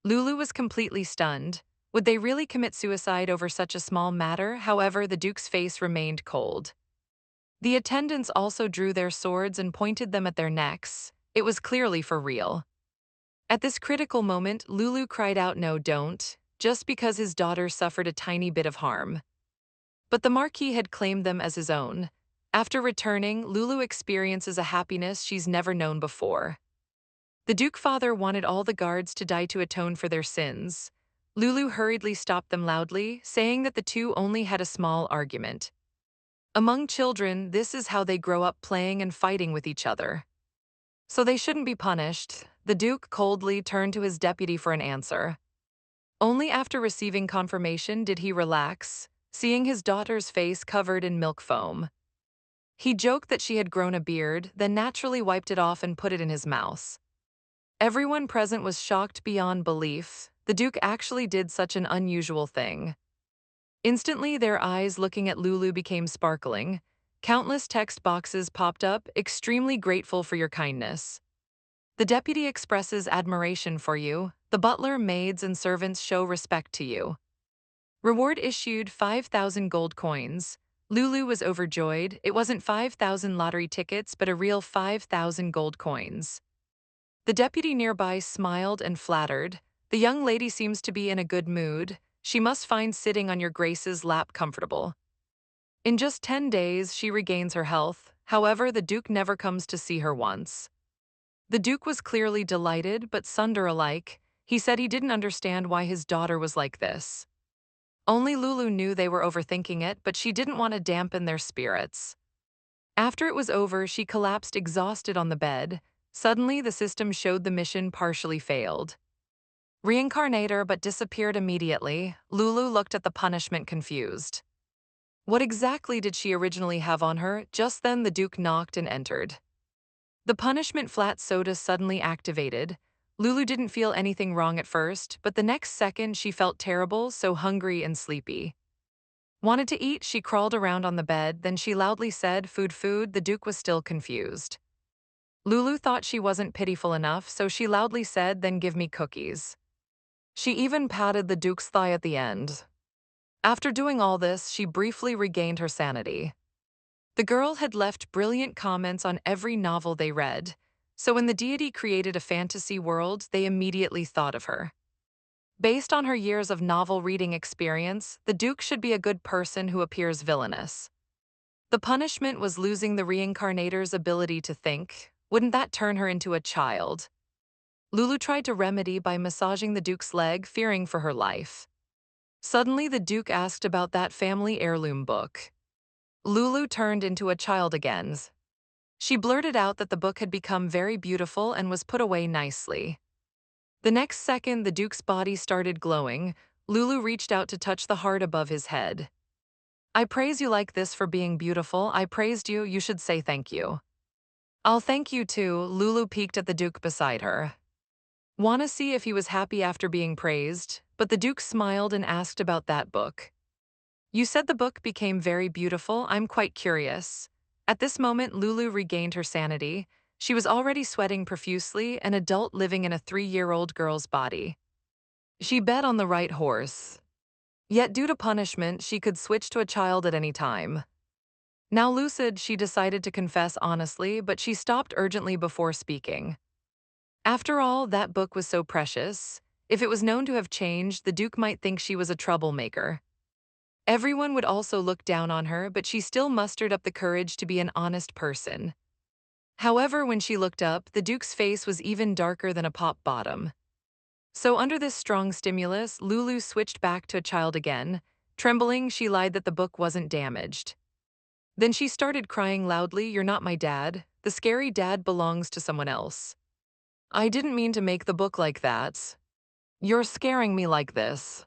Lulu was completely stunned. Would they really commit suicide over such a small matter? However, the Duke's face remained cold. The attendants also drew their swords and pointed them at their necks. It was clearly for real. At this critical moment, Lulu cried out, "No, don't," just because his daughter suffered a tiny bit of harm. But the Marquis had claimed them as his own. After returning, Lulu experiences a happiness she's never known before. The Duke father wanted all the guards to die to atone for their sins. Lulu hurriedly stopped them loudly, saying that the two only had a small argument. Among children, this is how they grow up, playing and fighting with each other. So they shouldn't be punished. The Duke coldly turned to his deputy for an answer. Only after receiving confirmation did he relax, seeing his daughter's face covered in milk foam. He joked that she had grown a beard, then naturally wiped it off and put it in his mouth. Everyone present was shocked beyond belief. The Duke actually did such an unusual thing. Instantly, their eyes looking at Lulu became sparkling. Countless text boxes popped up, extremely grateful for your kindness. The deputy expresses admiration for you. The butler, maids, and servants show respect to you. Reward issued 5,000 gold coins. Lulu was overjoyed. It wasn't 5,000 lottery tickets, but a real 5,000 gold coins. The deputy nearby smiled and flattered. The young lady seems to be in a good mood. She must find sitting on your Grace's lap comfortable. In just 10 days, she regains her health. However, the Duke never comes to see her once. The Duke was clearly delighted, but sunder alike. He said he didn't understand why his daughter was like this. Only Lulu knew they were overthinking it, but she didn't want to dampen their spirits. After it was over, she collapsed exhausted on the bed. Suddenly, the system showed the mission partially failed. Reincarnator but disappeared immediately. Lulu looked at the punishment confused. What exactly did she originally have on her? Just then the Duke knocked and entered. The punishment flat soda suddenly activated. Lulu didn't feel anything wrong at first, but the next second she felt terrible, so hungry and sleepy. Wanted to eat, she crawled around on the bed, then she loudly said, "Food, food." The Duke was still confused. Lulu thought she wasn't pitiful enough, so she loudly said, "Then give me cookies." She even patted the Duke's thigh at the end. After doing all this, she briefly regained her sanity. The girl had left brilliant comments on every novel they read, so when the deity created a fantasy world, they immediately thought of her. Based on her years of novel reading experience, the Duke should be a good person who appears villainous. The punishment was losing the reincarnator's ability to think. Wouldn't that turn her into a child? Lulu tried to remedy by massaging the Duke's leg, fearing for her life. Suddenly, the Duke asked about that family heirloom book. Lulu turned into a child again. She blurted out that the book had become very beautiful and was put away nicely. The next second, the Duke's body started glowing. Lulu reached out to touch the heart above his head. "I praise you like this for being beautiful. I praised you, you should say thank you." "I'll thank you too." Lulu peeked at the Duke beside her. "Wanna see if he was happy after being praised?" But the Duke smiled and asked about that book. "You said the book became very beautiful. I'm quite curious." At this moment, Lulu regained her sanity. She was already sweating profusely, an adult living in a 3-year-old girl's body. She bet on the right horse. Yet due to punishment, she could switch to a child at any time. Now lucid, she decided to confess honestly, but she stopped urgently before speaking. After all, that book was so precious. If it was known to have changed, the Duke might think she was a troublemaker. Everyone would also look down on her, but she still mustered up the courage to be an honest person. However, when she looked up, the Duke's face was even darker than a pop bottom. So under this strong stimulus, Lulu switched back to a child again. Trembling, she lied that the book wasn't damaged. Then she started crying loudly, "You're not my dad. The scary dad belongs to someone else. I didn't mean to make the book like that. You're scaring me like this.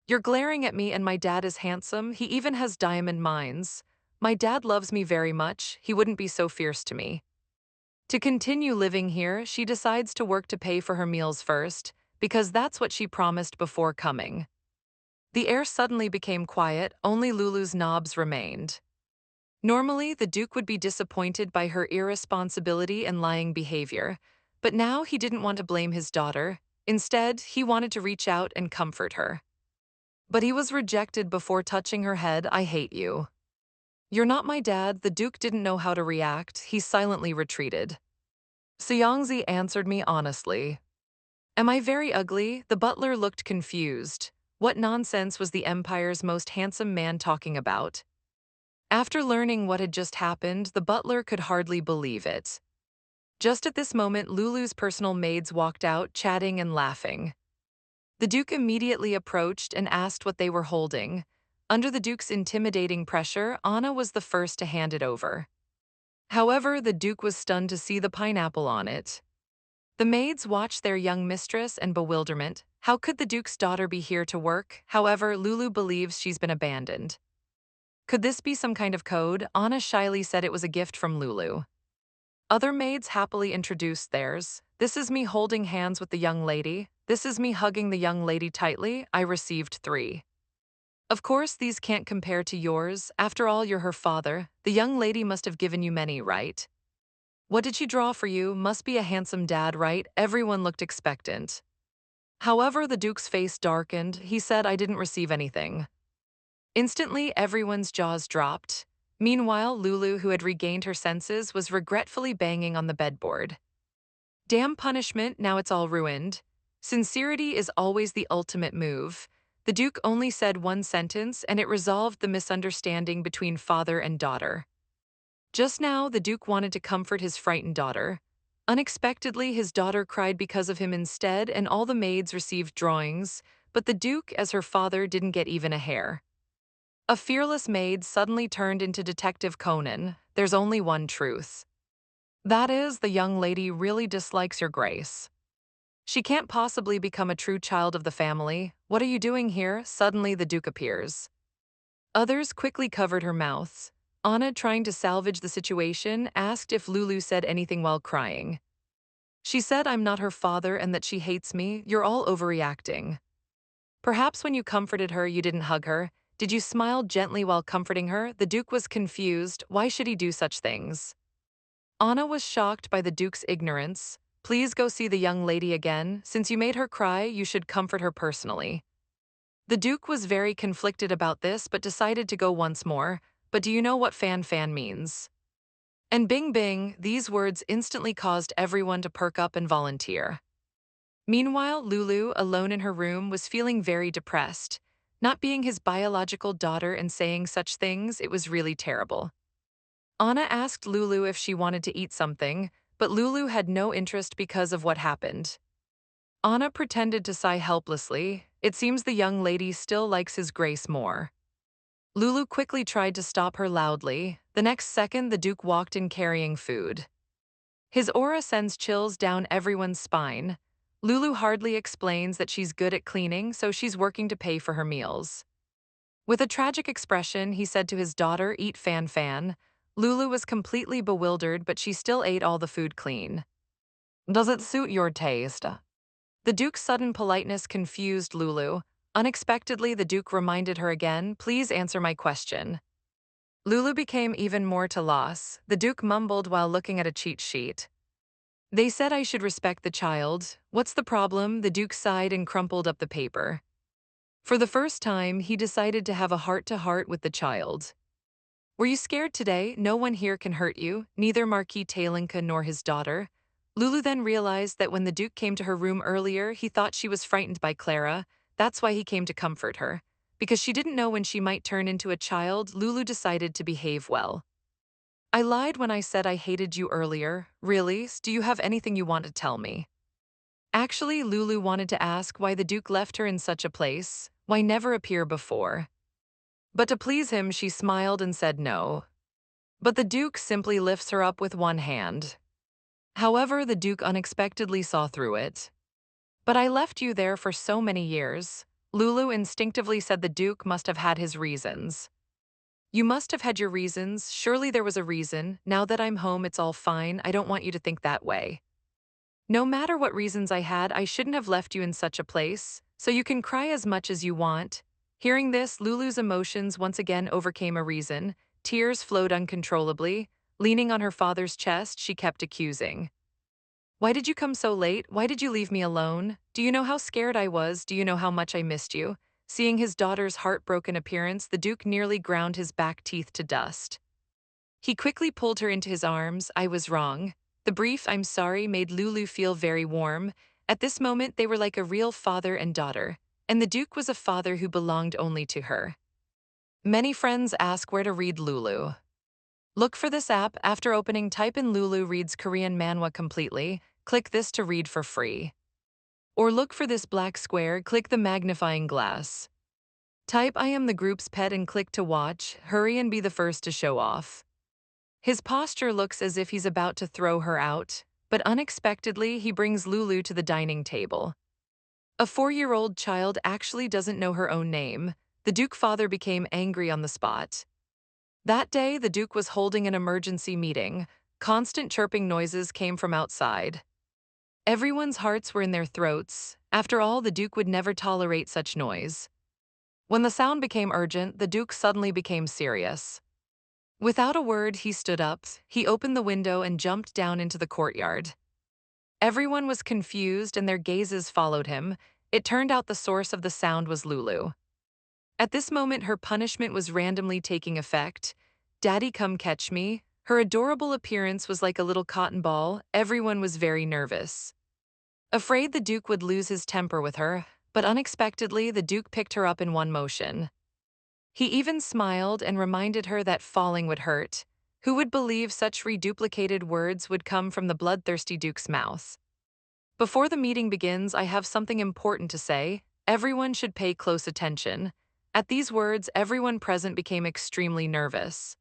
You're glaring at me, and my dad is handsome. He even has diamond mines. My dad loves me very much. He wouldn't be so fierce to me." To continue living here, she decides to work to pay for her meals first, because that's what she promised before coming. The air suddenly became quiet, only Lulu's knobs remained. Normally, the Duke would be disappointed by her irresponsibility and lying behavior, but now he didn't want to blame his daughter. Instead, he wanted to reach out and comfort her. But he was rejected before touching her head. I hate you. You're not my dad. The Duke didn't know how to react. He silently retreated. Seongzi answered me honestly. Am I very ugly? The butler looked confused. What nonsense was the Empire's most handsome man talking about? After learning what had just happened, the butler could hardly believe it. Just at this moment, Lulu's personal maids walked out, chatting and laughing. The Duke immediately approached and asked what they were holding. Under the Duke's intimidating pressure, Anna was the first to hand it over. However, the Duke was stunned to see the pineapple on it. The maids watched their young mistress in bewilderment. How could the Duke's daughter be here to work? However, Lulu believes she's been abandoned. Could this be some kind of code? Anna shyly said it was a gift from Lulu. Other maids happily introduced theirs. This is me holding hands with the young lady. This is me hugging the young lady tightly. I received 3. Of course, these can't compare to yours. After all, you're her father. The young lady must have given you many, right? What did she draw for you? Must be a handsome dad, right? Everyone looked expectant. However, the Duke's face darkened. He said, I didn't receive anything. Instantly, everyone's jaws dropped. Meanwhile, Lulu, who had regained her senses, was regretfully banging on the bedboard. Damn punishment, now it's all ruined. Sincerity is always the ultimate move. The Duke only said one sentence, and it resolved the misunderstanding between father and daughter. Just now, the Duke wanted to comfort his frightened daughter. Unexpectedly, his daughter cried because of him instead, and all the maids received drawings, but the Duke, as her father, didn't get even a hair. A fearless maid suddenly turned into Detective Conan. There's only one truth. That is, the young lady really dislikes your grace. She can't possibly become a true child of the family. What are you doing here? Suddenly, the Duke appears. Others quickly covered her mouths. Anna, trying to salvage the situation, asked if Lulu said anything while crying. She said I'm not her father and that she hates me. You're all overreacting. Perhaps when you comforted her, you didn't hug her. Did you smile gently while comforting her? The Duke was confused. Why should he do such things? Anna was shocked by the Duke's ignorance. Please go see the young lady again. Since you made her cry, you should comfort her personally. The Duke was very conflicted about this but decided to go once more. But do you know what fan means? And bing bing, these words instantly caused everyone to perk up and volunteer. Meanwhile, Lulu, alone in her room, was feeling very depressed. Not being his biological daughter and saying such things, it was really terrible. Anna asked Lulu if she wanted to eat something, but Lulu had no interest because of what happened. Anna pretended to sigh helplessly. It seems the young lady still likes his grace more. Lulu quickly tried to stop her loudly. The next second, the Duke walked in carrying food. His aura sends chills down everyone's spine. Lulu hardly explains that she's good at cleaning, so she's working to pay for her meals. With a tragic expression, he said to his daughter, eat fan. Lulu was completely bewildered, but she still ate all the food clean. Does it suit your taste? The Duke's sudden politeness confused Lulu. Unexpectedly, the Duke reminded her again, please answer my question. Lulu became even more to loss. The Duke mumbled while looking at a cheat sheet. They said I should respect the child. What's the problem? The Duke sighed and crumpled up the paper. For the first time, he decided to have a heart-to-heart with the child. Were you scared today? No one here can hurt you, neither Marquis Talinka nor his daughter. Lulu then realized that when the Duke came to her room earlier, he thought she was frightened by Clara. That's why he came to comfort her. Because she didn't know when she might turn into a child, Lulu decided to behave well. I lied when I said I hated you earlier. Really? Do you have anything you want to tell me? Actually, Lulu wanted to ask why the Duke left her in such a place, why never appear before. But to please him, she smiled and said no. But the Duke simply lifts her up with one hand. However, the Duke unexpectedly saw through it. But I left you there for so many years. Lulu instinctively said the Duke must have had his reasons. You must have had your reasons. Surely there was a reason. Now that I'm home, it's all fine. I don't want you to think that way. No matter what reasons I had, I shouldn't have left you in such a place, so you can cry as much as you want. Hearing this, Lulu's emotions once again overcame a reason. Tears flowed uncontrollably. Leaning on her father's chest, she kept accusing. Why did you come so late? Why did you leave me alone? Do you know how scared I was? Do you know how much I missed you? Seeing his daughter's heartbroken appearance, the Duke nearly ground his back teeth to dust. He quickly pulled her into his arms. I was wrong. The brief "I'm sorry" made Lulu feel very warm. At this moment, they were like a real father and daughter, and the Duke was a father who belonged only to her. Many friends ask where to read Lulu. Look for this app. After opening, type in Lulu reads Korean manhwa completely. Click this to read for free. Or look for this black square, click the magnifying glass. Type I am the group's pet and click to watch. Hurry and be the first to show off. His posture looks as if he's about to throw her out, but unexpectedly he brings Lulu to the dining table. A 4-year-old child actually doesn't know her own name. The Duke father became angry on the spot. That day, the Duke was holding an emergency meeting. Constant chirping noises came from outside. Everyone's hearts were in their throats. After all, the Duke would never tolerate such noise. When the sound became urgent, the Duke suddenly became serious. Without a word, he stood up, he opened the window and jumped down into the courtyard. Everyone was confused and their gazes followed him. It turned out the source of the sound was Lulu. At this moment, her punishment was randomly taking effect. Daddy, come catch me. Her adorable appearance was like a little cotton ball. Everyone was very nervous. Afraid the Duke would lose his temper with her, but unexpectedly, the Duke picked her up in one motion. He even smiled and reminded her that falling would hurt. Who would believe such reduplicated words would come from the bloodthirsty Duke's mouth? Before the meeting begins, I have something important to say. Everyone should pay close attention. At these words, everyone present became extremely nervous.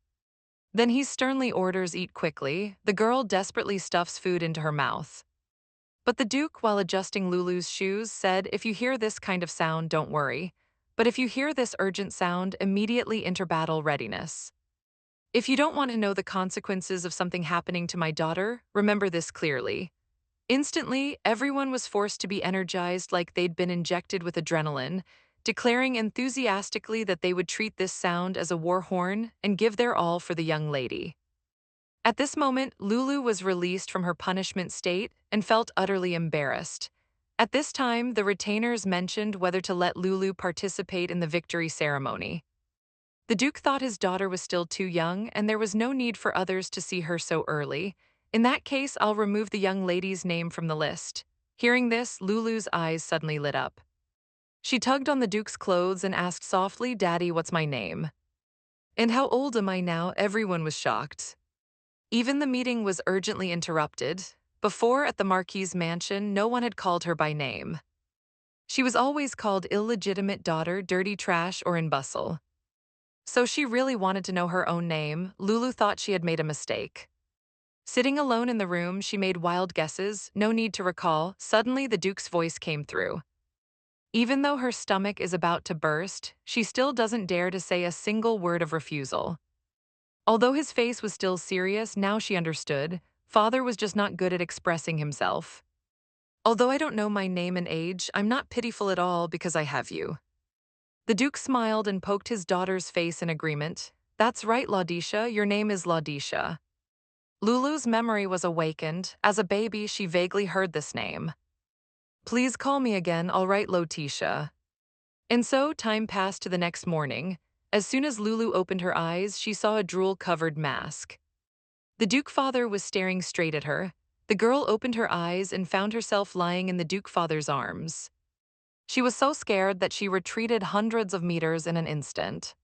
Then he sternly orders eat quickly. The girl desperately stuffs food into her mouth. But the Duke, while adjusting Lulu's shoes, said, if you hear this kind of sound, don't worry. But if you hear this urgent sound, immediately enter battle readiness. If you don't want to know the consequences of something happening to my daughter, remember this clearly. Instantly, everyone was forced to be energized like they'd been injected with adrenaline, declaring enthusiastically that they would treat this sound as a war horn and give their all for the young lady. At this moment, Lulu was released from her punishment state and felt utterly embarrassed. At this time, the retainers mentioned whether to let Lulu participate in the victory ceremony. The Duke thought his daughter was still too young and there was no need for others to see her so early. In that case, I'll remove the young lady's name from the list. Hearing this, Lulu's eyes suddenly lit up. She tugged on the Duke's clothes and asked softly, Daddy, what's my name? And how old am I now? Everyone was shocked. Even the meeting was urgently interrupted. Before, at the Marquis's mansion, no one had called her by name. She was always called illegitimate daughter, dirty trash, or in bustle. So she really wanted to know her own name. Lulu thought she had made a mistake. Sitting alone in the room, she made wild guesses, no need to recall. Suddenly, the Duke's voice came through. Even though her stomach is about to burst, she still doesn't dare to say a single word of refusal. Although his face was still serious, now she understood. Father was just not good at expressing himself. Although I don't know my name and age, I'm not pitiful at all because I have you. The Duke smiled and poked his daughter's face in agreement. That's right, Laudisha, your name is Laudisha. Lulu's memory was awakened. As a baby, she vaguely heard this name. Please call me again, all right, Lotisha. And so, time passed to the next morning. As soon as Lulu opened her eyes, she saw a drool-covered mask. The Duke father was staring straight at her. The girl opened her eyes and found herself lying in the Duke father's arms. She was so scared that she retreated hundreds of meters in an instant.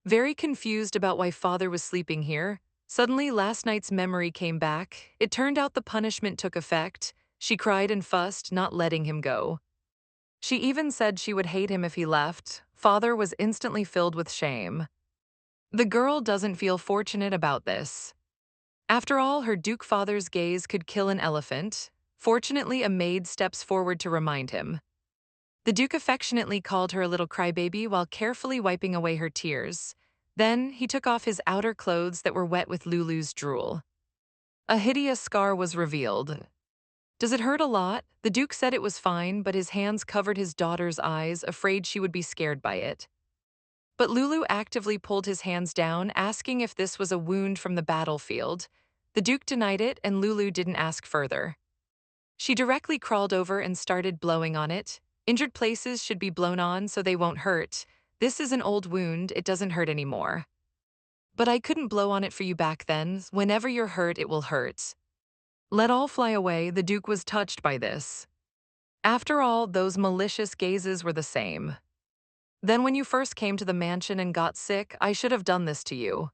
Very confused about why father was sleeping here, suddenly last night's memory came back. It turned out the punishment took effect. She cried and fussed, not letting him go. She even said she would hate him if he left. Father was instantly filled with shame. The girl doesn't feel fortunate about this. After all, her Duke father's gaze could kill an elephant. Fortunately, a maid steps forward to remind him. The Duke affectionately called her a little crybaby while carefully wiping away her tears. Then, he took off his outer clothes that were wet with Lulu's drool. A hideous scar was revealed. Does it hurt a lot? The Duke said it was fine, but his hands covered his daughter's eyes, afraid she would be scared by it. But Lulu actively pulled his hands down, asking if this was a wound from the battlefield. The Duke denied it, and Lulu didn't ask further. She directly crawled over and started blowing on it. Injured places should be blown on so they won't hurt. This is an old wound, it doesn't hurt anymore. But I couldn't blow on it for you back then. Whenever you're hurt, it will hurt. Let all fly away, the Duke was touched by this. After all, those malicious gazes were the same. Then when you first came to the mansion and got sick, I should have done this to you.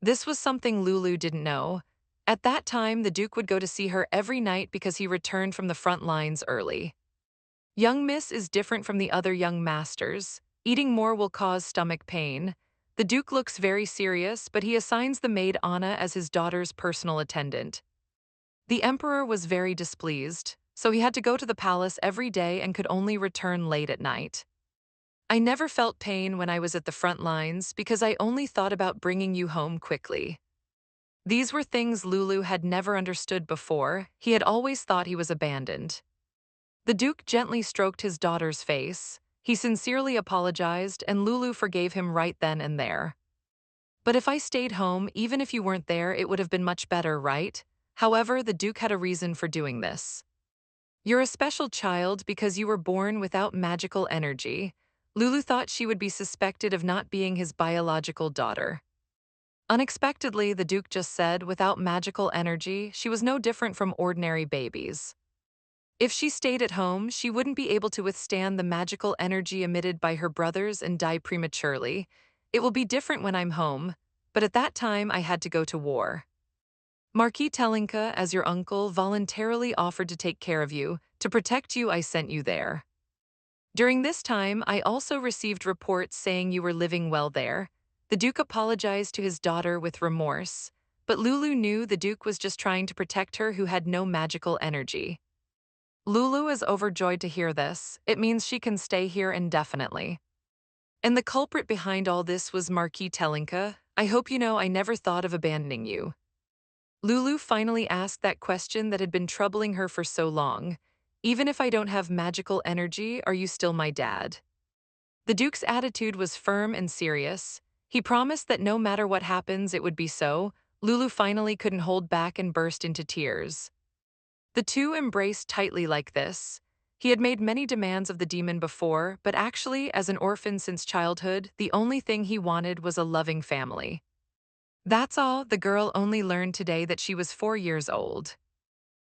This was something Lulu didn't know. At that time, the Duke would go to see her every night because he returned from the front lines early. Young Miss is different from the other young masters. Eating more will cause stomach pain. The Duke looks very serious, but he assigns the maid Anna as his daughter's personal attendant. The Emperor was very displeased, so he had to go to the palace every day and could only return late at night. I never felt pain when I was at the front lines because I only thought about bringing you home quickly. These were things Lulu had never understood before. He had always thought he was abandoned. The Duke gently stroked his daughter's face. He sincerely apologized, and Lulu forgave him right then and there. But if I stayed home, even if you weren't there, it would have been much better, right? However, the Duke had a reason for doing this. You're a special child because you were born without magical energy. Lulu thought she would be suspected of not being his biological daughter. Unexpectedly, the Duke just said, without magical energy, she was no different from ordinary babies. If she stayed at home, she wouldn't be able to withstand the magical energy emitted by her brothers and die prematurely. It will be different when I'm home, but at that time I had to go to war. Marquis Telinka, as your uncle, voluntarily offered to take care of you. To protect you, I sent you there. During this time, I also received reports saying you were living well there. The Duke apologized to his daughter with remorse, but Lulu knew the Duke was just trying to protect her who had no magical energy. Lulu is overjoyed to hear this. It means she can stay here indefinitely. And the culprit behind all this was Marquis Telinka. I hope you know I never thought of abandoning you. Lulu finally asked that question that had been troubling her for so long. Even if I don't have magical energy, are you still my dad? The Duke's attitude was firm and serious. He promised that no matter what happens, it would be so. Lulu finally couldn't hold back and burst into tears. The two embraced tightly like this. He had made many demands of the demon before, but actually, as an orphan since childhood, the only thing he wanted was a loving family. That's all. The girl only learned today that she was 4 years old.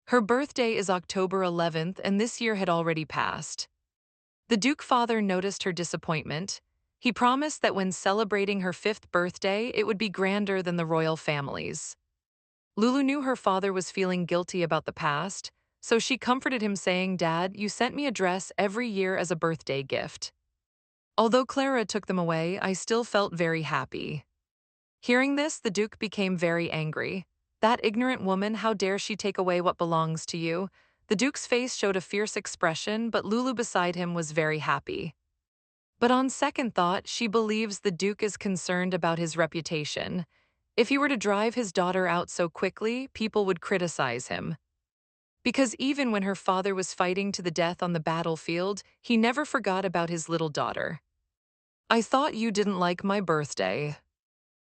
Her birthday is October 11th, and this year had already passed. The Duke father noticed her disappointment. He promised that when celebrating her 5th birthday, it would be grander than the royal families. Lulu knew her father was feeling guilty about the past, so she comforted him saying, "Dad, you sent me a dress every year as a birthday gift. Although Clara took them away, I still felt very happy." Hearing this, the Duke became very angry. That ignorant woman, how dare she take away what belongs to you? The Duke's face showed a fierce expression, but Lulu beside him was very happy. But on second thought, she believes the Duke is concerned about his reputation. If he were to drive his daughter out so quickly, people would criticize him. Because even when her father was fighting to the death on the battlefield, he never forgot about his little daughter. I thought you didn't like my birthday.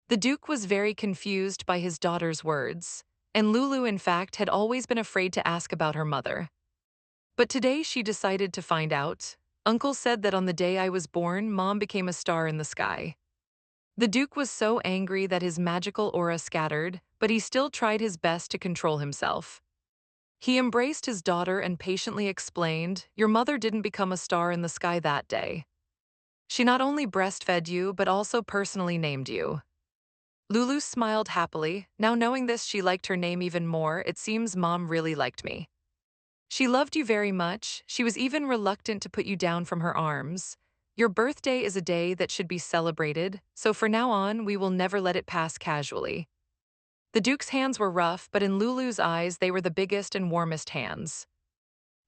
The Duke was very confused by his daughter's words, and Lulu, in fact, had always been afraid to ask about her mother. But today she decided to find out. Uncle said that on the day I was born, Mom became a star in the sky. The Duke was so angry that his magical aura scattered, but he still tried his best to control himself. He embraced his daughter and patiently explained, "Your mother didn't become a star in the sky that day. She not only breastfed you, but also personally named you." Lulu smiled happily. Now knowing this, she liked her name even more. It seems Mom really liked me. She loved you very much. She was even reluctant to put you down from her arms. Your birthday is a day that should be celebrated, so for now on, we will never let it pass casually. The Duke's hands were rough, but in Lulu's eyes, they were the biggest and warmest hands.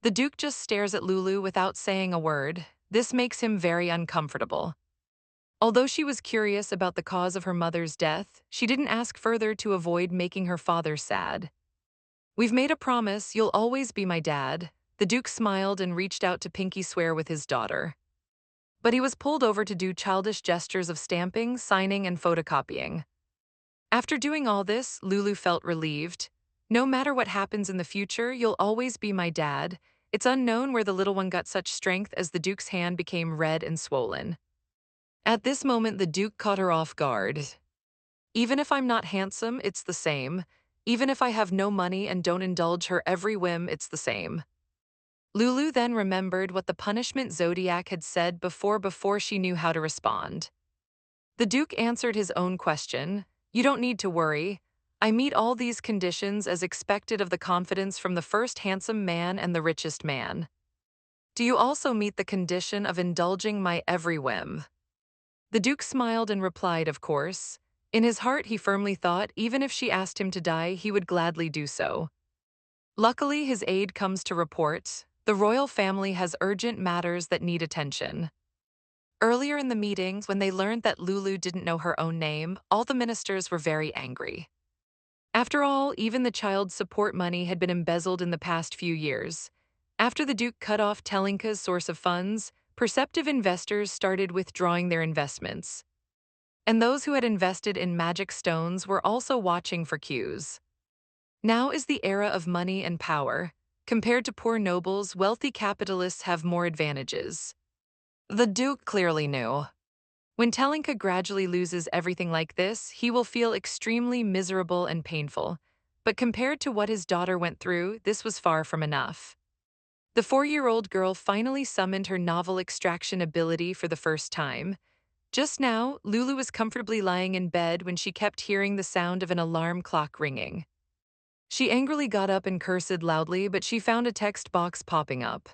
The Duke just stares at Lulu without saying a word. This makes him very uncomfortable. Although she was curious about the cause of her mother's death, she didn't ask further to avoid making her father sad. "We've made a promise, you'll always be my dad." The Duke smiled and reached out to pinky swear with his daughter. But he was pulled over to do childish gestures of stamping, signing, and photocopying. After doing all this, Lulu felt relieved. No matter what happens in the future, you'll always be my dad. It's unknown where the little one got such strength as the Duke's hand became red and swollen. At this moment, the Duke caught her off guard. Even if I'm not handsome, it's the same. Even if I have no money and don't indulge her every whim, it's the same. Lulu then remembered what the punishment Zodiac had said before she knew how to respond. The Duke answered his own question. You don't need to worry. I meet all these conditions as expected of the confidence from the first handsome man and the richest man. Do you also meet the condition of indulging my every whim? The Duke smiled and replied, of course. In his heart, he firmly thought even if she asked him to die, he would gladly do so. Luckily, his aide comes to report. The royal family has urgent matters that need attention. Earlier in the meetings, when they learned that Lulu didn't know her own name, all the ministers were very angry. After all, even the child support money had been embezzled in the past few years. After the Duke cut off Telinka's source of funds, perceptive investors started withdrawing their investments. And those who had invested in magic stones were also watching for cues. Now is the era of money and power. Compared to poor nobles, wealthy capitalists have more advantages. The Duke clearly knew. When Telinka gradually loses everything like this, he will feel extremely miserable and painful. But compared to what his daughter went through, this was far from enough. The 4-year-old girl finally summoned her novel extraction ability for the first time. Just now, Lulu was comfortably lying in bed when she kept hearing the sound of an alarm clock ringing. She angrily got up and cursed loudly, but she found a text box popping up.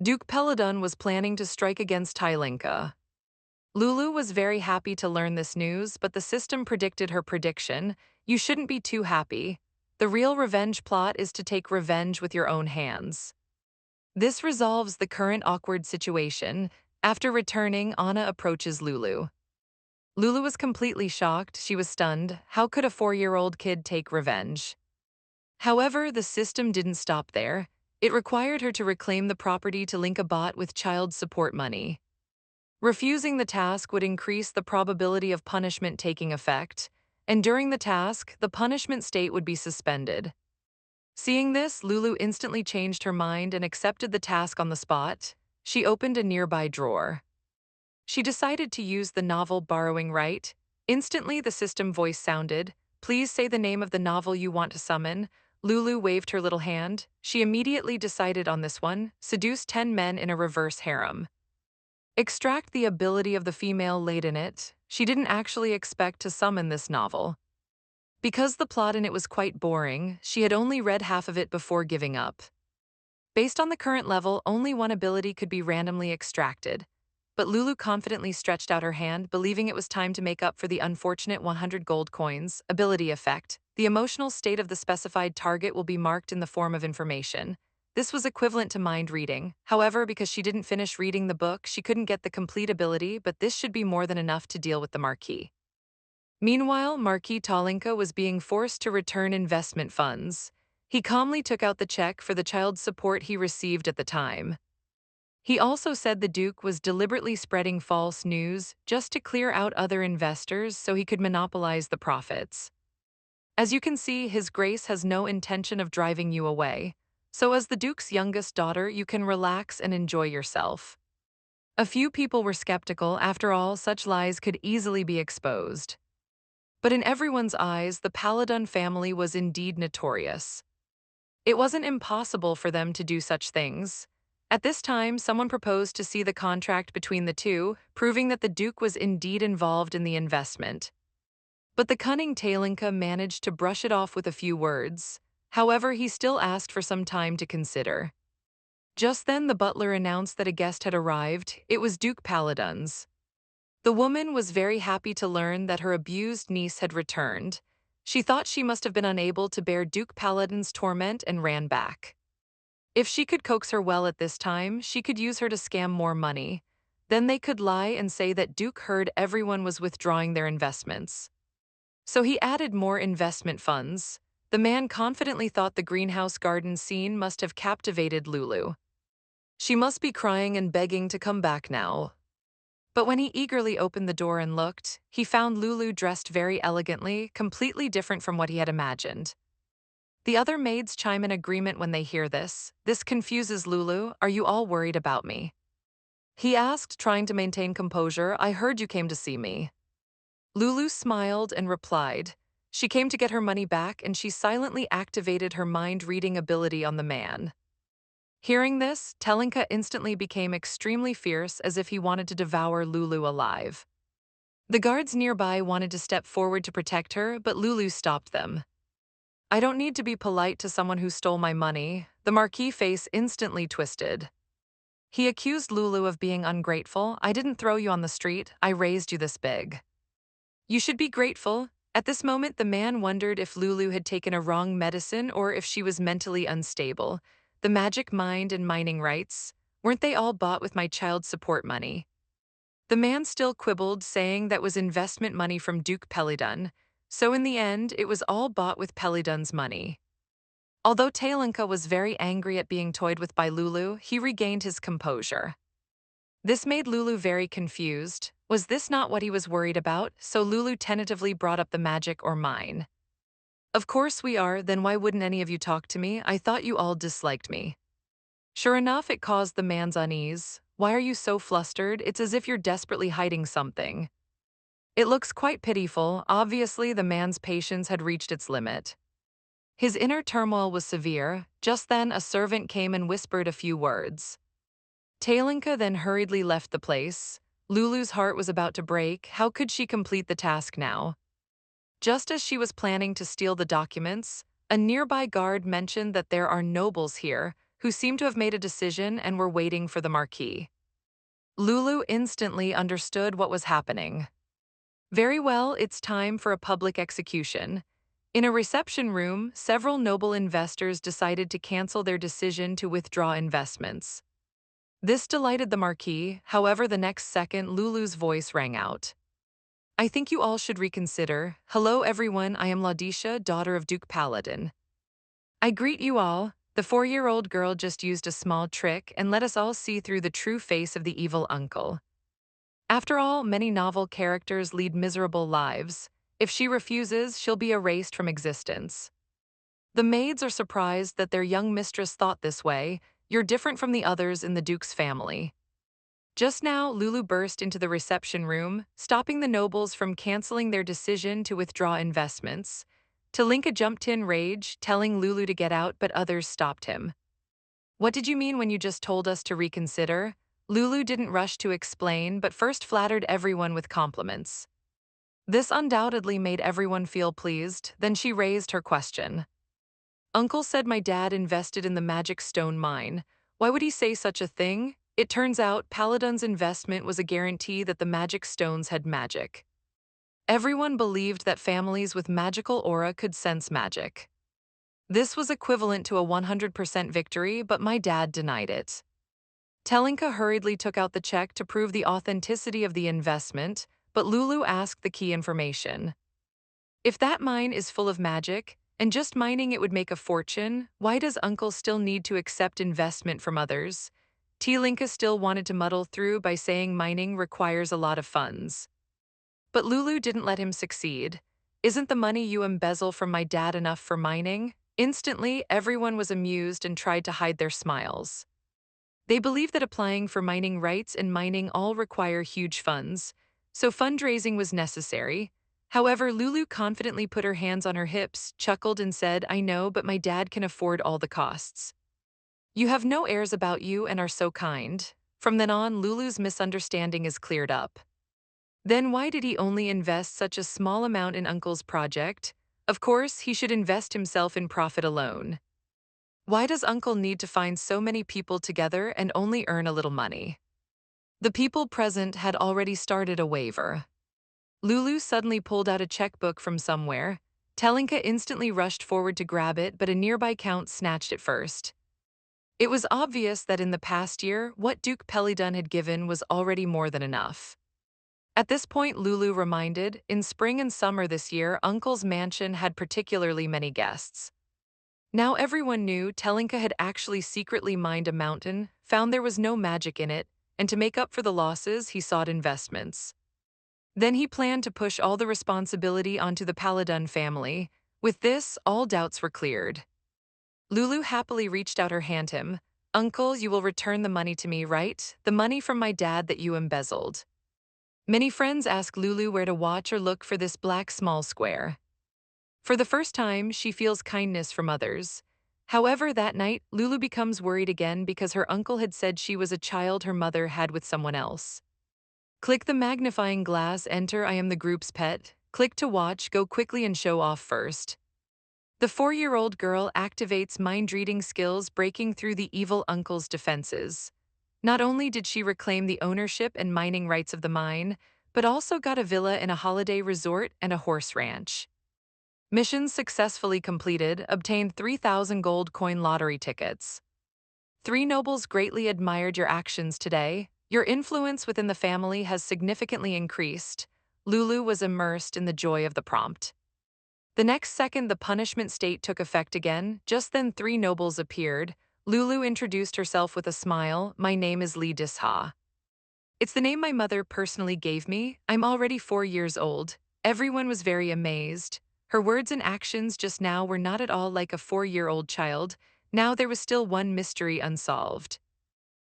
Duke Peladon was planning to strike against Tylenka. Lulu was very happy to learn this news, but the system predicted her prediction. You shouldn't be too happy. The real revenge plot is to take revenge with your own hands. This resolves the current awkward situation. After returning, Anna approaches Lulu. Lulu was completely shocked. She was stunned. How could a 4-year-old kid take revenge? However, the system didn't stop there. It required her to reclaim the property to link a bot with child support money. Refusing the task would increase the probability of punishment taking effect, and during the task, the punishment state would be suspended. Seeing this, Lulu instantly changed her mind and accepted the task on the spot. She opened a nearby drawer. She decided to use the novel borrowing right. Instantly, the system voice sounded, "Please say the name of the novel you want to summon." Lulu waved her little hand. She immediately decided on this one: seduce 10 men in a reverse harem. Extract the ability of the female laid in it. She didn't actually expect to summon this novel. Because the plot in it was quite boring, she had only read half of it before giving up. Based on the current level, only one ability could be randomly extracted. But Lulu confidently stretched out her hand, believing it was time to make up for the unfortunate 100 gold coins. Ability effect. The emotional state of the specified target will be marked in the form of information. This was equivalent to mind reading. However, because she didn't finish reading the book, she couldn't get the complete ability, but this should be more than enough to deal with the Marquis. Meanwhile, Marquis Talinka was being forced to return investment funds. He calmly took out the check for the child support he received at the time. He also said the Duke was deliberately spreading false news just to clear out other investors so he could monopolize the profits. As you can see, His Grace has no intention of driving you away. So as the Duke's youngest daughter, you can relax and enjoy yourself. A few people were skeptical. After all, such lies could easily be exposed. But in everyone's eyes, the Paladin family was indeed notorious. It wasn't impossible for them to do such things. At this time, someone proposed to see the contract between the two, proving that the Duke was indeed involved in the investment. But the cunning Talinka managed to brush it off with a few words. However, he still asked for some time to consider. Just then, the butler announced that a guest had arrived. It was Duke Paladin's. The woman was very happy to learn that her abused niece had returned. She thought she must have been unable to bear Duke Paladin's torment and ran back. If she could coax her well at this time, she could use her to scam more money. Then they could lie and say that Duke heard everyone was withdrawing their investments. So he added more investment funds. The man confidently thought the greenhouse garden scene must have captivated Lulu. She must be crying and begging to come back now. But when he eagerly opened the door and looked, he found Lulu dressed very elegantly, completely different from what he had imagined. The other maids chime in agreement when they hear this. This confuses Lulu. Are you all worried about me? He asked, trying to maintain composure. I heard you came to see me. Lulu smiled and replied. She came to get her money back, and she silently activated her mind-reading ability on the man. Hearing this, Telinka instantly became extremely fierce, as if he wanted to devour Lulu alive. The guards nearby wanted to step forward to protect her, but Lulu stopped them. I don't need to be polite to someone who stole my money. The Marquis face instantly twisted. He accused Lulu of being ungrateful. I didn't throw you on the street, I raised you this big. You should be grateful. At this moment, the man wondered if Lulu had taken a wrong medicine or if she was mentally unstable. The magic mind and mining rights, weren't they all bought with my child support money? The man still quibbled, saying that was investment money from Duke Pelidun, so in the end, it was all bought with Pelidun's money. Although Telinka was very angry at being toyed with by Lulu, he regained his composure. This made Lulu very confused. Was this not what he was worried about? So Lulu tentatively brought up the magic or mine. Of course we are, then why wouldn't any of you talk to me? I thought you all disliked me. Sure enough, it caused the man's unease. Why are you so flustered? It's as if you're desperately hiding something. It looks quite pitiful. Obviously, the man's patience had reached its limit. His inner turmoil was severe. Just then, a servant came and whispered a few words. Telinka then hurriedly left the place. Lulu's heart was about to break. How could she complete the task now? Just as she was planning to steal the documents, a nearby guard mentioned that there are nobles here who seemed to have made a decision and were waiting for the Marquis. Lulu instantly understood what was happening. Very well, it's time for a public execution. In a reception room, several noble investors decided to cancel their decision to withdraw investments. This delighted the Marquis. However, the next second, Lulu's voice rang out. I think you all should reconsider. Hello everyone, I am Laudisha, daughter of Duke Paladin. I greet you all. The 4-year-old girl just used a small trick and let us all see through the true face of the evil uncle. After all, many novel characters lead miserable lives. If she refuses, she'll be erased from existence. The maids are surprised that their young mistress thought this way. You're different from the others in the Duke's family. Just now, Lulu burst into the reception room, stopping the nobles from canceling their decision to withdraw investments. Telinka jumped in rage, telling Lulu to get out, but others stopped him. What did you mean when you just told us to reconsider? Lulu didn't rush to explain, but first flattered everyone with compliments. This undoubtedly made everyone feel pleased. Then she raised her question. Uncle said my dad invested in the magic stone mine. Why would he say such a thing? It turns out Paladin's investment was a guarantee that the magic stones had magic. Everyone believed that families with magical aura could sense magic. This was equivalent to a 100% victory, but my dad denied it. Telinka hurriedly took out the check to prove the authenticity of the investment, but Lulu asked the key information. If that mine is full of magic, and just mining it would make a fortune, why does Uncle still need to accept investment from others? Telinka still wanted to muddle through by saying mining requires a lot of funds. But Lulu didn't let him succeed. Isn't the money you embezzle from my dad enough for mining? Instantly, everyone was amused and tried to hide their smiles. They believed that applying for mining rights and mining all require huge funds, so fundraising was necessary. However, Lulu confidently put her hands on her hips, chuckled and said, I know, but my dad can afford all the costs. You have no airs about you and are so kind. From then on, Lulu's misunderstanding is cleared up. Then why did he only invest such a small amount in Uncle's project? Of course, he should invest himself in profit alone. Why does Uncle need to find so many people together and only earn a little money? The people present had already started a waiver. Lulu suddenly pulled out a checkbook from somewhere. Telinka instantly rushed forward to grab it, but a nearby count snatched it first. It was obvious that in the past year, what Duke Pelidun had given was already more than enough. At this point, Lulu reminded, in spring and summer this year, Uncle's mansion had particularly many guests. Now everyone knew Telinka had actually secretly mined a mountain, found there was no magic in it, and to make up for the losses, he sought investments. Then he planned to push all the responsibility onto the Paladin family. With this, all doubts were cleared. Lulu happily reached out her hand him. Uncle, you will return the money to me, right? The money from my dad that you embezzled. Many friends ask Lulu where to watch or look for this black small square. For the first time, she feels kindness from others. However, that night, Lulu becomes worried again because her uncle had said she was a child her mother had with someone else. Click the magnifying glass, enter I am the group's pet. Click to watch, go quickly and show off first. The 4-year-old girl activates mind-reading skills, breaking through the evil uncle's defenses. Not only did she reclaim the ownership and mining rights of the mine, but also got a villa in a holiday resort and a horse ranch. Missions successfully completed, obtained 3,000 gold coin lottery tickets. 3 nobles greatly admired your actions today. Your influence within the family has significantly increased. Lulu was immersed in the joy of the prompt. The next second, the punishment state took effect again. Just then, 3 nobles appeared. Lulu introduced herself with a smile. My name is Lee Disha. It's the name my mother personally gave me. I'm already 4 years old. Everyone was very amazed. Her words and actions just now were not at all like a 4-year-old child. Now there was still one mystery unsolved.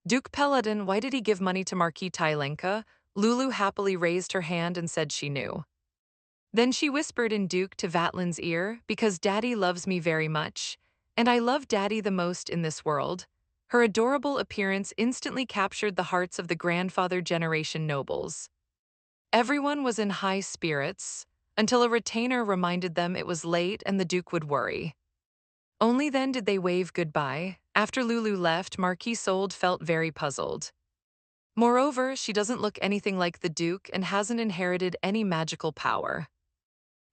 Duke Peladon, why did he give money to Marquis Tylenka? Lulu happily raised her hand and said she knew. Then she whispered in Duke to Vatlin's ear, because Daddy loves me very much, and I love Daddy the most in this world. Her adorable appearance instantly captured the hearts of the grandfather generation nobles. Everyone was in high spirits, until a retainer reminded them it was late and the Duke would worry. Only then did they wave goodbye. After Lulu left, Marquis Sold felt very puzzled. Moreover, she doesn't look anything like the Duke and hasn't inherited any magical power.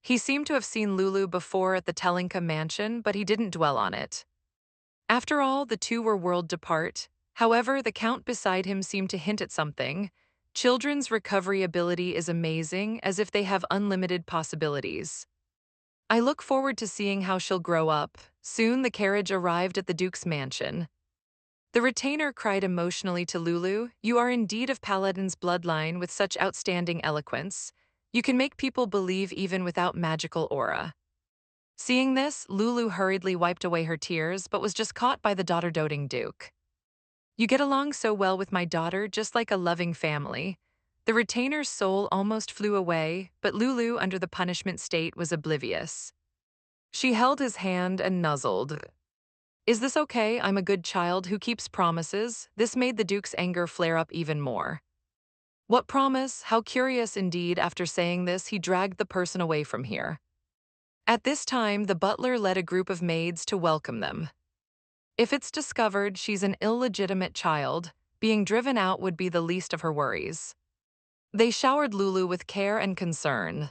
He seemed to have seen Lulu before at the Telinka mansion, but he didn't dwell on it. After all, the two were worlds apart. However, the count beside him seemed to hint at something. Children's recovery ability is amazing, as if they have unlimited possibilities. I look forward to seeing how she'll grow up. Soon the carriage arrived at the Duke's mansion. The retainer cried emotionally to Lulu, "You are indeed of Paladin's bloodline with such outstanding eloquence. You can make people believe even without magical aura." Seeing this, Lulu hurriedly wiped away her tears but was just caught by the daughter-doting Duke. "You get along so well with my daughter, just like a loving family." The retainer's soul almost flew away, but Lulu, under the punishment state, was oblivious. She held his hand and nuzzled. "Is this okay? I'm a good child who keeps promises." This made the Duke's anger flare up even more. "What promise? How curious indeed." After saying this, he dragged the person away from here. At this time, the butler led a group of maids to welcome them. If it's discovered she's an illegitimate child, being driven out would be the least of her worries. They showered Lulu with care and concern.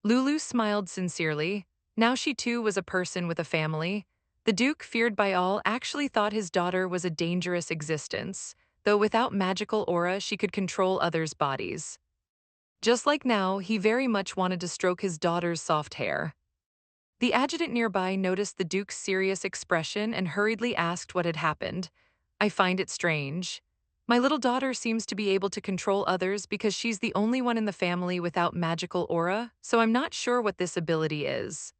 Lulu smiled sincerely. Now she too was a person with a family. The Duke, feared by all, actually thought his daughter was a dangerous existence, though without magical aura she could control others' bodies. Just like now, he very much wanted to stroke his daughter's soft hair. The adjutant nearby noticed the Duke's serious expression and hurriedly asked what had happened. "I find it strange. My little daughter seems to be able to control others because she's the only one in the family without magical aura, so I'm not sure what this ability is."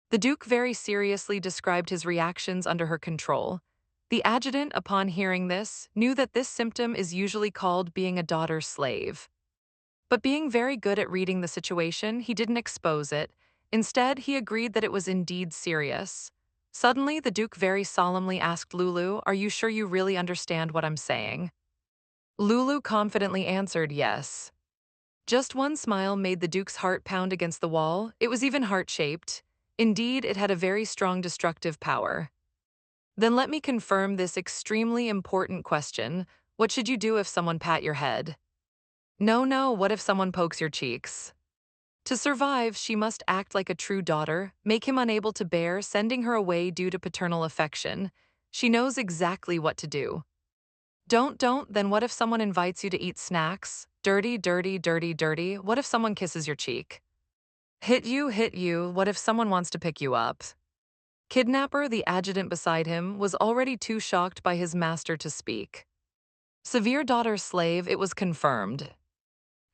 The Duke very seriously described his reactions under her control. The adjutant, upon hearing this, knew that this symptom is usually called being a daughter's slave. But being very good at reading the situation, he didn't expose it. Instead, he agreed that it was indeed serious. Suddenly, the Duke very solemnly asked Lulu, "Are you sure you really understand what I'm saying?" Lulu confidently answered yes. Just one smile made the Duke's heart pound against the wall. It was even heart-shaped. Indeed, it had a very strong destructive power. "Then let me confirm this extremely important question. What should you do if someone pat your head?" "No, no, what if someone pokes your cheeks?" To survive, she must act like a true daughter, make him unable to bear sending her away due to paternal affection. She knows exactly what to do. Don't, then what if someone invites you to eat snacks? Dirty, dirty, dirty, dirty. What if someone kisses your cheek? Hit you. What if someone wants to pick you up? Kidnapper, the adjutant beside him, was already too shocked by his master to speak. Severe daughter slave, it was confirmed.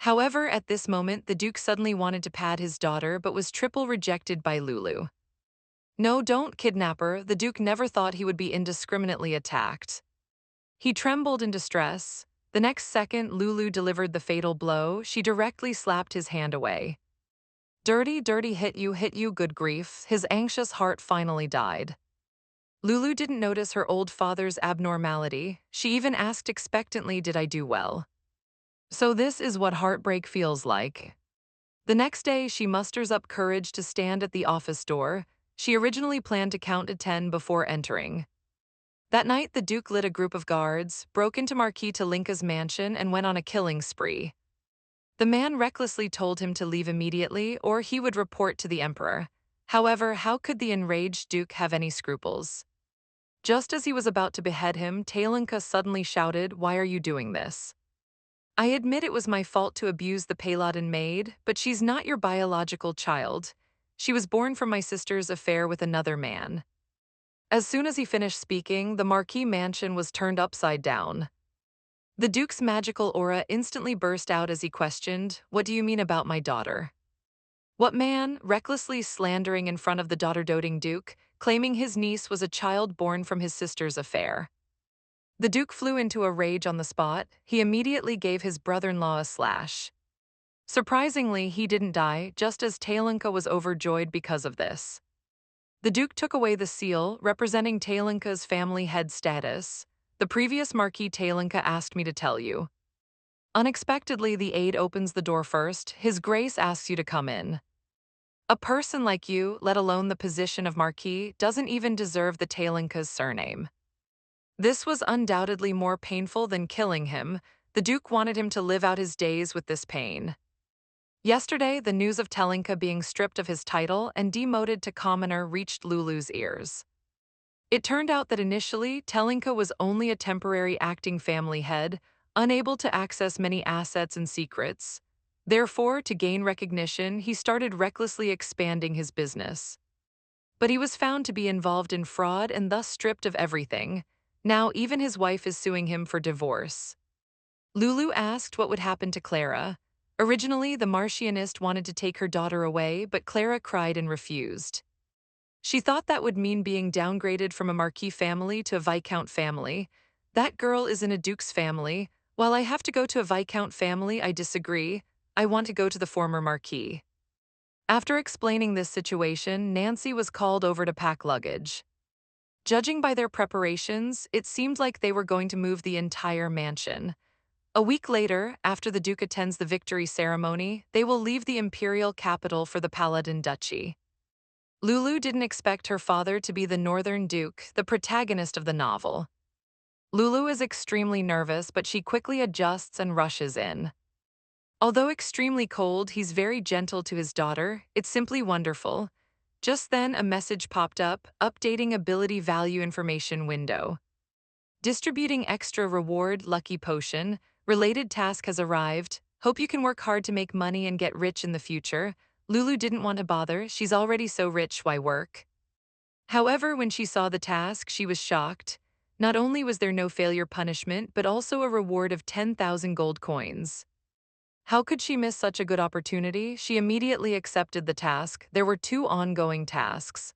However, at this moment, the Duke suddenly wanted to pat his daughter but was triple rejected by Lulu. No, don't, kidnapper. The Duke never thought he would be indiscriminately attacked. He trembled in distress. The next second, Lulu delivered the fatal blow. She directly slapped his hand away. Dirty, dirty, hit you, good grief. His anxious heart finally died. Lulu didn't notice her old father's abnormality. She even asked expectantly, did I do well? So this is what heartbreak feels like. The next day, she musters up courage to stand at the office door. She originally planned to count to 10 before entering. That night, the Duke lit a group of guards, broke into Marquis Talinka's mansion, and went on a killing spree. The man recklessly told him to leave immediately or he would report to the Emperor. However, how could the enraged Duke have any scruples? Just as he was about to behead him, Talinka suddenly shouted, "Why are you doing this?" "I admit it was my fault to abuse the Paladin maid, but she's not your biological child. She was born from my sister's affair with another man." As soon as he finished speaking, the Marquis mansion was turned upside down. The Duke's magical aura instantly burst out as he questioned, "What do you mean about my daughter?" What man, recklessly slandering in front of the daughter-doting Duke, claiming his niece was a child born from his sister's affair? The Duke flew into a rage on the spot. He immediately gave his brother-in-law a slash. Surprisingly, he didn't die, just as Talinka was overjoyed because of this. The Duke took away the seal, representing Talinka's family head status. "The previous Marquis Talinka asked me to tell you." Unexpectedly, the aide opens the door first. "His Grace asks you to come in." A person like you, let alone the position of Marquis, doesn't even deserve the Talinka's surname. This was undoubtedly more painful than killing him. The Duke wanted him to live out his days with this pain. Yesterday, the news of Talinka being stripped of his title and demoted to commoner reached Lulu's ears. It turned out that initially, Talinka was only a temporary acting family head, unable to access many assets and secrets. Therefore, to gain recognition, he started recklessly expanding his business. But he was found to be involved in fraud and thus stripped of everything. Now, even his wife is suing him for divorce. Lulu asked what would happen to Clara. Originally, the Martianist wanted to take her daughter away, but Clara cried and refused. She thought that would mean being downgraded from a Marquis family to a Viscount family. "That girl is in a Duke's family. While I have to go to a Viscount family, I disagree. I want to go to the former Marquis." After explaining this situation, Nancy was called over to pack luggage. Judging by their preparations, it seemed like they were going to move the entire mansion. A week later, after the Duke attends the victory ceremony, they will leave the imperial capital for the Paladin Duchy. Lulu didn't expect her father to be the Northern Duke, the protagonist of the novel. Lulu is extremely nervous, but she quickly adjusts and rushes in. Although extremely cold, he's very gentle to his daughter. It's simply wonderful. Just then, a message popped up, updating ability value information window. Distributing extra reward, lucky potion. Related task has arrived. Hope you can work hard to make money and get rich in the future. Lulu didn't want to bother. She's already so rich, why work? However, when she saw the task, she was shocked. Not only was there no failure punishment, but also a reward of 10,000 gold coins. How could she miss such a good opportunity? She immediately accepted the task. There were two ongoing tasks.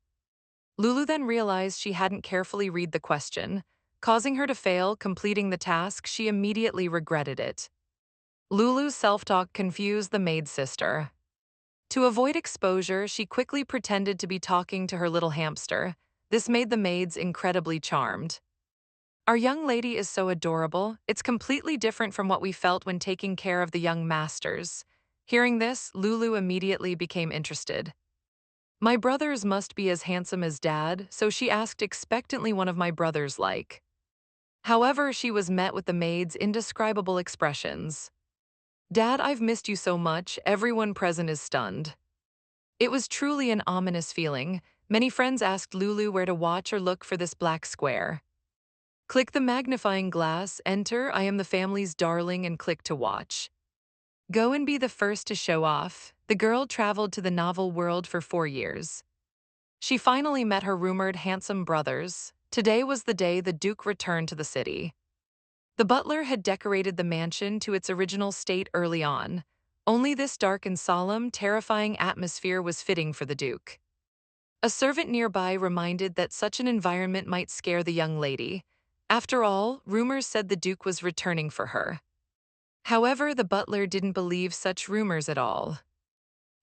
Lulu then realized she hadn't carefully read the question, causing her to fail. Completing the task, she immediately regretted it. Lulu's self-talk confused the maid sister. To avoid exposure, she quickly pretended to be talking to her little hamster. This made the maids incredibly charmed. "Our young lady is so adorable. It's completely different from what we felt when taking care of the young masters." Hearing this, Lulu immediately became interested. "My brothers must be as handsome as Dad," so she asked expectantly one of my brothers like. However, she was met with the maid's indescribable expressions. "Dad, I've missed you so much." Everyone present is stunned. It was truly an ominous feeling. Many friends asked Lulu where to watch or look for this black square. Click the magnifying glass, enter "I am the family's darling" and click to watch. Go and be the first to show off. The girl traveled to the novel world for 4 years. She finally met her rumored handsome brothers. Today was the day the Duke returned to the city. The butler had decorated the mansion to its original state early on. Only this dark and solemn, terrifying atmosphere was fitting for the Duke. A servant nearby reminded that such an environment might scare the young lady. After all, rumors said the Duke was returning for her. However, the butler didn't believe such rumors at all.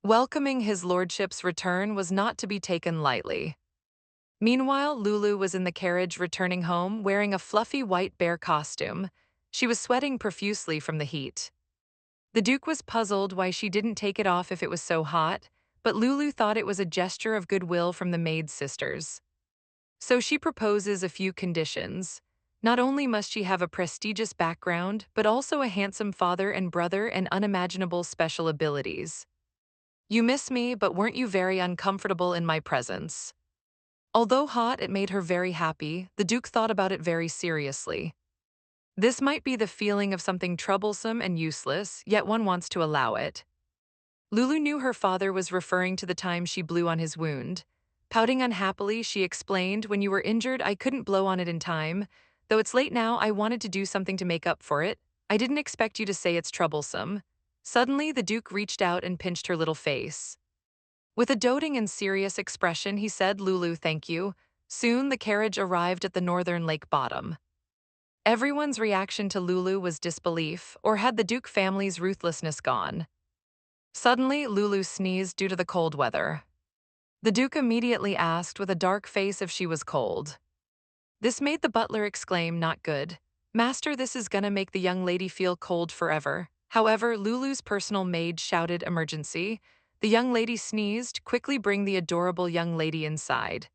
Welcoming his lordship's return was not to be taken lightly. Meanwhile, Lulu was in the carriage returning home wearing a fluffy white bear costume. She was sweating profusely from the heat. The Duke was puzzled why she didn't take it off if it was so hot, but Lulu thought it was a gesture of goodwill from the maid's sisters. So she proposes a few conditions. Not only must she have a prestigious background, but also a handsome father and brother and unimaginable special abilities. You miss me, but weren't you very uncomfortable in my presence? Although hot, it made her very happy. The Duke thought about it very seriously. This might be the feeling of something troublesome and useless, yet one wants to allow it. Lulu knew her father was referring to the time she blew on his wound. Pouting unhappily, she explained, "When you were injured, I couldn't blow on it in time. Though it's late now, I wanted to do something to make up for it. I didn't expect you to say it's troublesome." Suddenly, the Duke reached out and pinched her little face. With a doting and serious expression, he said, "Lulu, thank you." Soon, the carriage arrived at the northern lake bottom. Everyone's reaction to Lulu was disbelief, or had the Duke family's ruthlessness gone? Suddenly, Lulu sneezed due to the cold weather. The Duke immediately asked with a dark face if she was cold. This made the butler exclaim, "Not good. Master, this is gonna make the young lady feel cold forever." However, Lulu's personal maid shouted, "Emergency." The young lady sneezed, "Quickly bring the adorable young lady inside."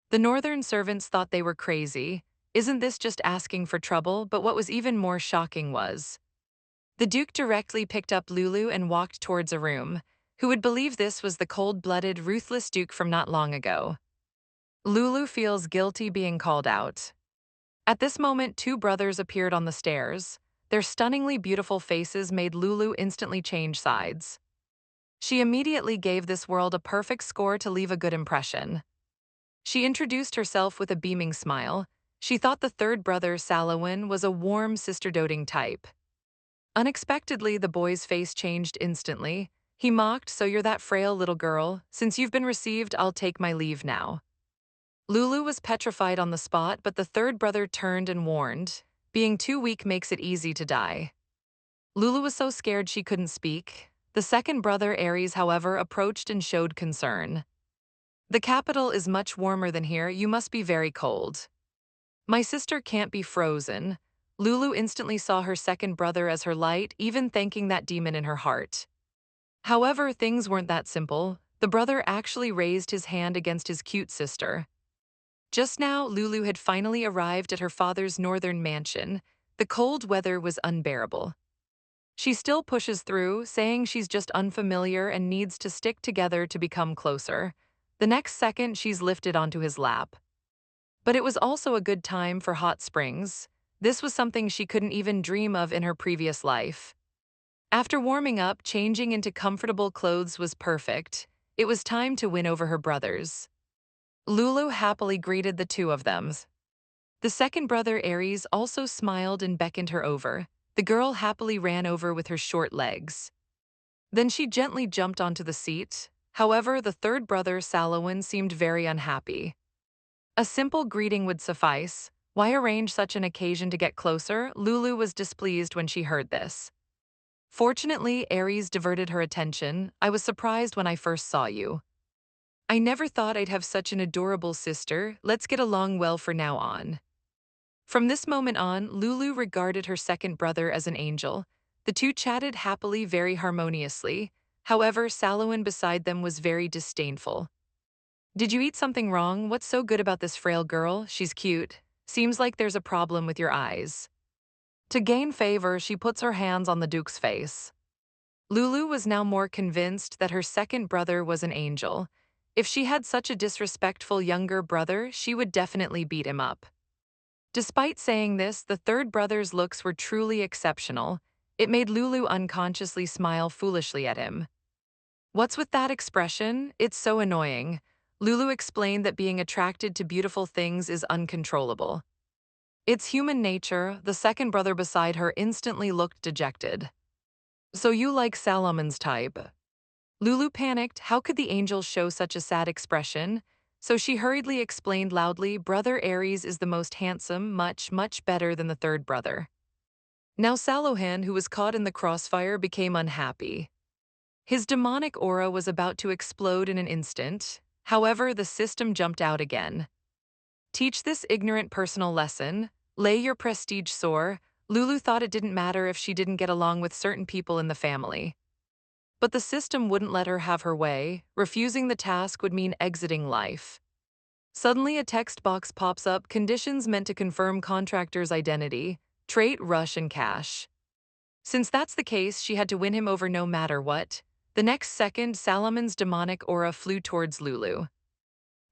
The northern servants thought they were crazy. Isn't this just asking for trouble? But what was even more shocking was the Duke directly picked up Lulu and walked towards a room. Who would believe this was the cold-blooded, ruthless Duke from not long ago? Lulu feels guilty being called out. At this moment, two brothers appeared on the stairs. Their stunningly beautiful faces made Lulu instantly change sides. She immediately gave this world a perfect score to leave a good impression. She introduced herself with a beaming smile. She thought the third brother, Salawin, was a warm, sister-doting type. Unexpectedly, the boy's face changed instantly. He mocked, "So you're that frail little girl? Since you've been received, I'll take my leave now." Lulu was petrified on the spot, but the third brother turned and warned, "Being too weak makes it easy to die." Lulu was so scared she couldn't speak. The second brother, Aries, however, approached and showed concern. "The capital is much warmer than here. You must be very cold." "My sister can't be frozen." Lulu instantly saw her second brother as her light, even thanking that demon in her heart. However, things weren't that simple. The brother actually raised his hand against his cute sister. Just now, Lulu had finally arrived at her father's northern mansion. The cold weather was unbearable. She still pushes through, saying she's just unfamiliar and needs to stick together to become closer. The next second, she's lifted onto his lap. But it was also a good time for hot springs. This was something she couldn't even dream of in her previous life. After warming up, changing into comfortable clothes was perfect. It was time to win over her brothers. Lulu happily greeted the two of them. The second brother, Aries, also smiled and beckoned her over. The girl happily ran over with her short legs. Then she gently jumped onto the seat. However, the third brother, Salawin, seemed very unhappy. A simple greeting would suffice. Why arrange such an occasion to get closer? Lulu was displeased when she heard this. Fortunately, Aries diverted her attention. "I was surprised when I first saw you. I never thought I'd have such an adorable sister. Let's get along well from now on." From this moment on, Lulu regarded her second brother as an angel. The two chatted happily, very harmoniously. However, Salawin beside them was very disdainful. "Did you eat something wrong? What's so good about this frail girl? She's cute. Seems like there's a problem with your eyes." To gain favor, she puts her hands on the Duke's face. Lulu was now more convinced that her second brother was an angel. If she had such a disrespectful younger brother, she would definitely beat him up. Despite saying this, the third brother's looks were truly exceptional. It made Lulu unconsciously smile foolishly at him. "What's with that expression? It's so annoying." Lulu explained that being attracted to beautiful things is uncontrollable. "It's human nature." The second brother beside her instantly looked dejected. "So you like Salomon's type?" Lulu panicked. How could the angel show such a sad expression? So she hurriedly explained loudly, Brother Aries is the most handsome, much, much better than the third brother. Now Salohan, who was caught in the crossfire, became unhappy. His demonic aura was about to explode in an instant. However, the system jumped out again. Teach this ignorant personal lesson. Lay your prestige soar. Lulu thought it didn't matter if she didn't get along with certain people in the family. But the system wouldn't let her have her way. Refusing the task would mean exiting life. Suddenly, a text box pops up, conditions meant to confirm contractor's identity, trait, rush, and cash. Since that's the case, she had to win him over no matter what. The next second, Salamon's demonic aura flew towards Lulu.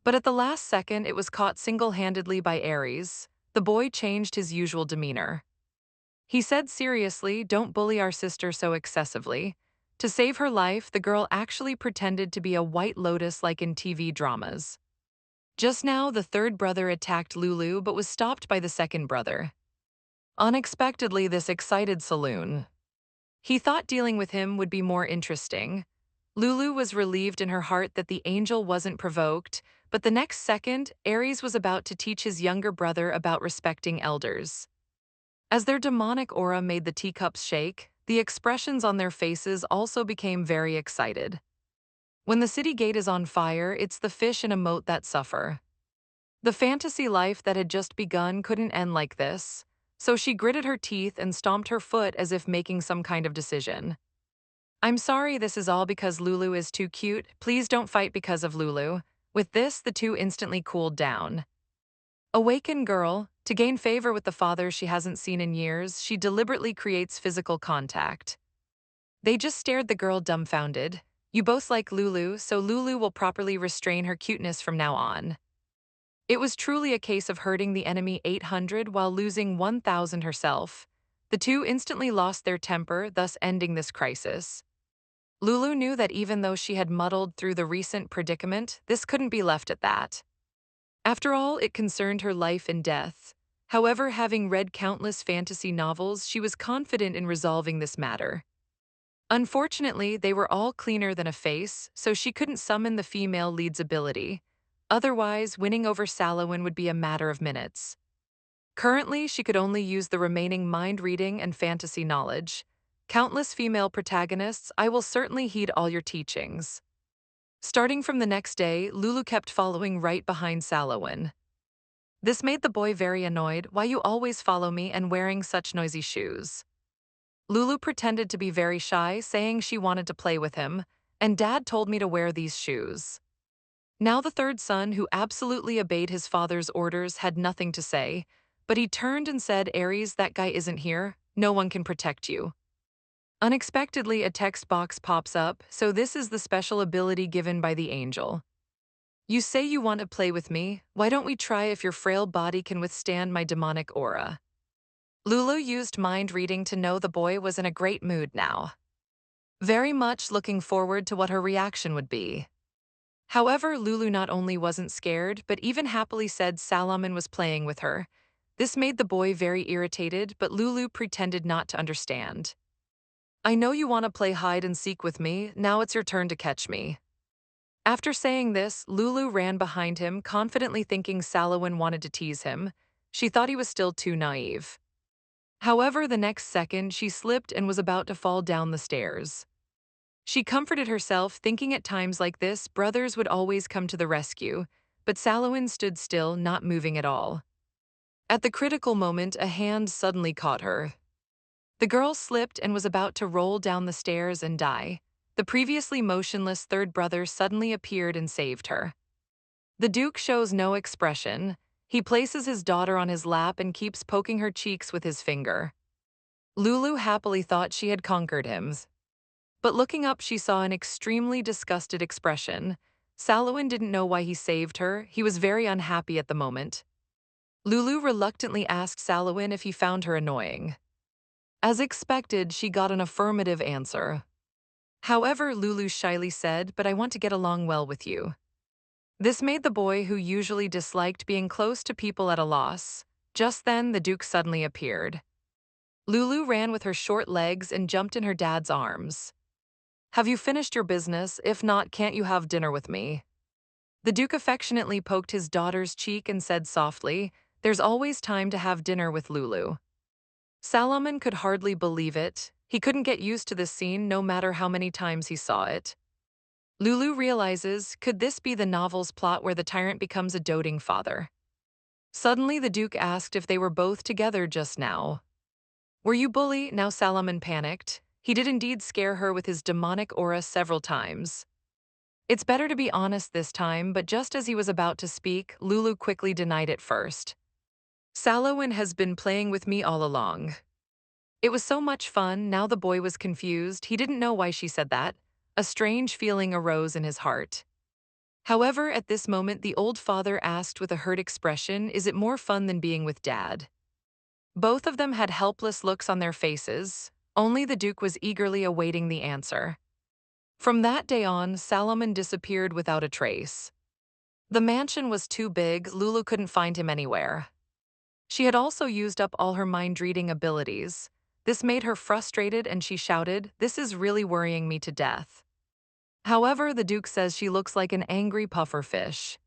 But at the last second, it was caught single-handedly by Aries. The boy changed his usual demeanor. He said seriously, don't bully our sister so excessively. To save her life, the girl actually pretended to be a white lotus like in TV dramas. Just now, the third brother attacked Lulu but was stopped by the second brother. Unexpectedly, this excited Saloon. He thought dealing with him would be more interesting. Lulu was relieved in her heart that the angel wasn't provoked, but the next second, Aries was about to teach his younger brother about respecting elders. As their demonic aura made the teacups shake, the expressions on their faces also became very excited. When the city gate is on fire, it's the fish in a moat that suffer. The fantasy life that had just begun couldn't end like this, so she gritted her teeth and stomped her foot as if making some kind of decision. I'm sorry, this is all because Lulu is too cute. Please don't fight because of Lulu. With this, the two instantly cooled down. Awakened girl, to gain favor with the father she hasn't seen in years, she deliberately creates physical contact. They just stared the girl dumbfounded. You both like Lulu, so Lulu will properly restrain her cuteness from now on. It was truly a case of hurting the enemy 800 while losing 1,000 herself. The two instantly lost their temper, thus ending this crisis. Lulu knew that even though she had muddled through the recent predicament, this couldn't be left at that. After all, it concerned her life and death. However, having read countless fantasy novels, she was confident in resolving this matter. Unfortunately, they were all cleaner than a face, so she couldn't summon the female lead's ability. Otherwise, winning over Salowin would be a matter of minutes. Currently, she could only use the remaining mind reading and fantasy knowledge. Countless female protagonists, I will certainly heed all your teachings. Starting from the next day, Lulu kept following right behind Salowin. This made the boy very annoyed. Why you always follow me and wearing such noisy shoes? Lulu pretended to be very shy, saying she wanted to play with him, and Dad told me to wear these shoes. Now the third son, who absolutely obeyed his father's orders, had nothing to say, but he turned and said, Aries, that guy isn't here. No one can protect you. Unexpectedly, a text box pops up, so this is the special ability given by the angel. You say you want to play with me, why don't we try if your frail body can withstand my demonic aura? Lulu used mind reading to know the boy was in a great mood now. Very much looking forward to what her reaction would be. However, Lulu not only wasn't scared, but even happily said Salomon was playing with her. This made the boy very irritated, but Lulu pretended not to understand. I know you want to play hide and seek with me, now it's your turn to catch me. After saying this, Lulu ran behind him, confidently thinking Salowin wanted to tease him. She thought he was still too naive. However, the next second, she slipped and was about to fall down the stairs. She comforted herself, thinking at times like this, brothers would always come to the rescue, but Salowin stood still, not moving at all. At the critical moment, a hand suddenly caught her. The girl slipped and was about to roll down the stairs and die. The previously motionless third brother suddenly appeared and saved her. The Duke shows no expression. He places his daughter on his lap and keeps poking her cheeks with his finger. Lulu happily thought she had conquered him. But looking up, she saw an extremely disgusted expression. Salowin didn't know why he saved her. He was very unhappy at the moment. Lulu reluctantly asked Salowin if he found her annoying. As expected, she got an affirmative answer. However, Lulu shyly said, but I want to get along well with you. This made the boy, who usually disliked being close to people, at a loss. Just then, the Duke suddenly appeared. Lulu ran with her short legs and jumped in her dad's arms. Have you finished your business? If not, can't you have dinner with me? The Duke affectionately poked his daughter's cheek and said softly, "There's always time to have dinner with Lulu." Salomon could hardly believe it. He couldn't get used to this scene no matter how many times he saw it. Lulu realizes, could this be the novel's plot where the tyrant becomes a doting father? Suddenly, the Duke asked if they were both together just now. Were you bully? Now Salomon panicked. He did indeed scare her with his demonic aura several times. It's better to be honest this time, but just as he was about to speak, Lulu quickly denied it first. Salomon has been playing with me all along. It was so much fun, now the boy was confused, he didn't know why she said that. A strange feeling arose in his heart. However, at this moment the old father asked with a hurt expression, "Is it more fun than being with Dad?" Both of them had helpless looks on their faces, only the Duke was eagerly awaiting the answer. From that day on, Salomon disappeared without a trace. The mansion was too big, Lulu couldn't find him anywhere. She had also used up all her mind-reading abilities. This made her frustrated and she shouted, "This is really worrying me to death." However, the Duke says she looks like an angry puffer fish.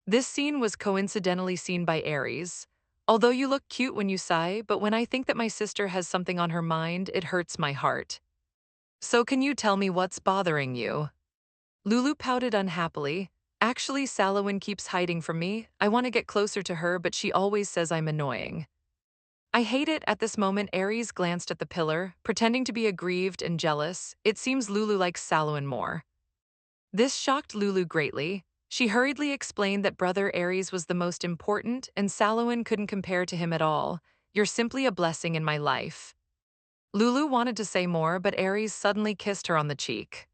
This scene was coincidentally seen by Aries. Although you look cute when you sigh, but when I think that my sister has something on her mind, it hurts my heart. So can you tell me what's bothering you? Lulu pouted unhappily. Actually, Salomon keeps hiding from me. I want to get closer to her, but she always says I'm annoying. I hate it. At this moment, Aries glanced at the pillar, pretending to be aggrieved and jealous. It seems Lulu likes Salomon more. This shocked Lulu greatly. She hurriedly explained that Brother Aries was the most important and Salomon couldn't compare to him at all. "You're simply a blessing in my life." Lulu wanted to say more, but Aries suddenly kissed her on the cheek.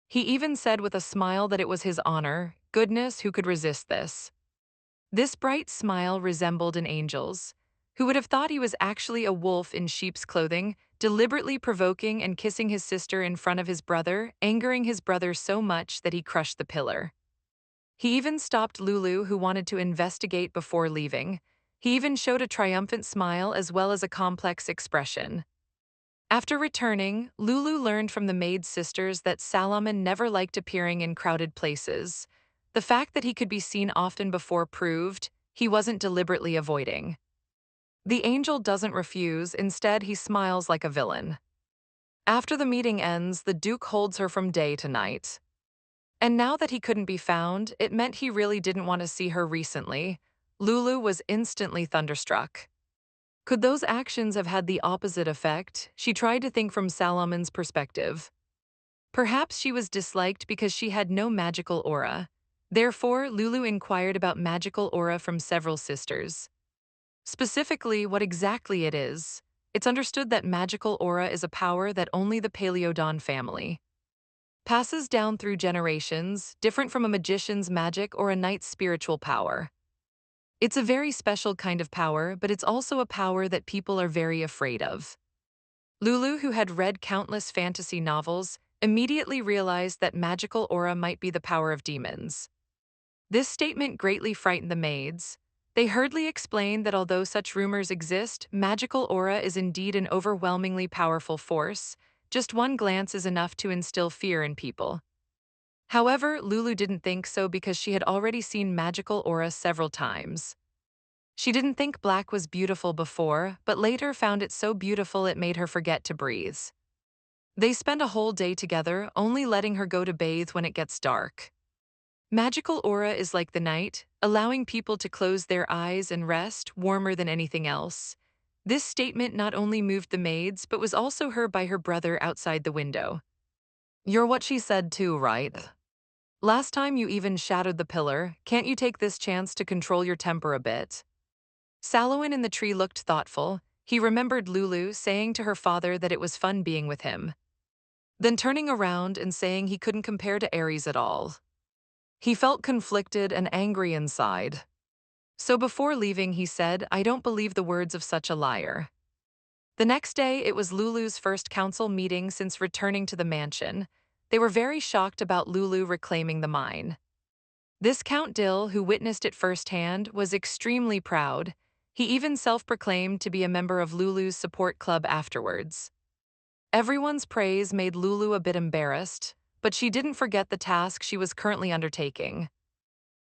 He even said with a smile that it was his honor. Goodness, who could resist this? This bright smile resembled an angel's. Who would have thought he was actually a wolf in sheep's clothing, deliberately provoking and kissing his sister in front of his brother, angering his brother so much that he crushed the pillar. He even stopped Lulu, who wanted to investigate before leaving. He even showed a triumphant smile as well as a complex expression. After returning, Lulu learned from the maid sisters that Salomon never liked appearing in crowded places. The fact that he could be seen often before proved he wasn't deliberately avoiding. The angel doesn't refuse, instead he smiles like a villain. After the meeting ends, the Duke holds her from day to night. And now that he couldn't be found, it meant he really didn't want to see her recently. Lulu was instantly thunderstruck. Could those actions have had the opposite effect? She tried to think from Salomon's perspective. Perhaps she was disliked because she had no magical aura. Therefore, Lulu inquired about magical aura from several sisters. Specifically, what exactly it is. It's understood that magical aura is a power that only the Paleodon family passes down through generations, different from a magician's magic or a knight's spiritual power. It's a very special kind of power, but it's also a power that people are very afraid of. Lulu, who had read countless fantasy novels, immediately realized that magical aura might be the power of demons. This statement greatly frightened the maids. They hurriedly explained that although such rumors exist, magical aura is indeed an overwhelmingly powerful force. Just one glance is enough to instill fear in people. However, Lulu didn't think so because she had already seen magical aura several times. She didn't think black was beautiful before, but later found it so beautiful it made her forget to breathe. They spend a whole day together, only letting her go to bathe when it gets dark. Magical aura is like the night, allowing people to close their eyes and rest, warmer than anything else. This statement not only moved the maids, but was also heard by her brother outside the window. "You're what she said too, right? Last time you even shattered the pillar, can't you take this chance to control your temper a bit?" Salomon in the tree looked thoughtful. He remembered Lulu saying to her father that it was fun being with him. Then turning around and saying he couldn't compare to Aries at all. He felt conflicted and angry inside. So before leaving, he said, "I don't believe the words of such a liar." The next day, it was Lulu's first council meeting since returning to the mansion. They were very shocked about Lulu reclaiming the mine. This Count Dill, who witnessed it firsthand, was extremely proud. He even self-proclaimed to be a member of Lulu's support club afterwards. Everyone's praise made Lulu a bit embarrassed, but she didn't forget the task she was currently undertaking.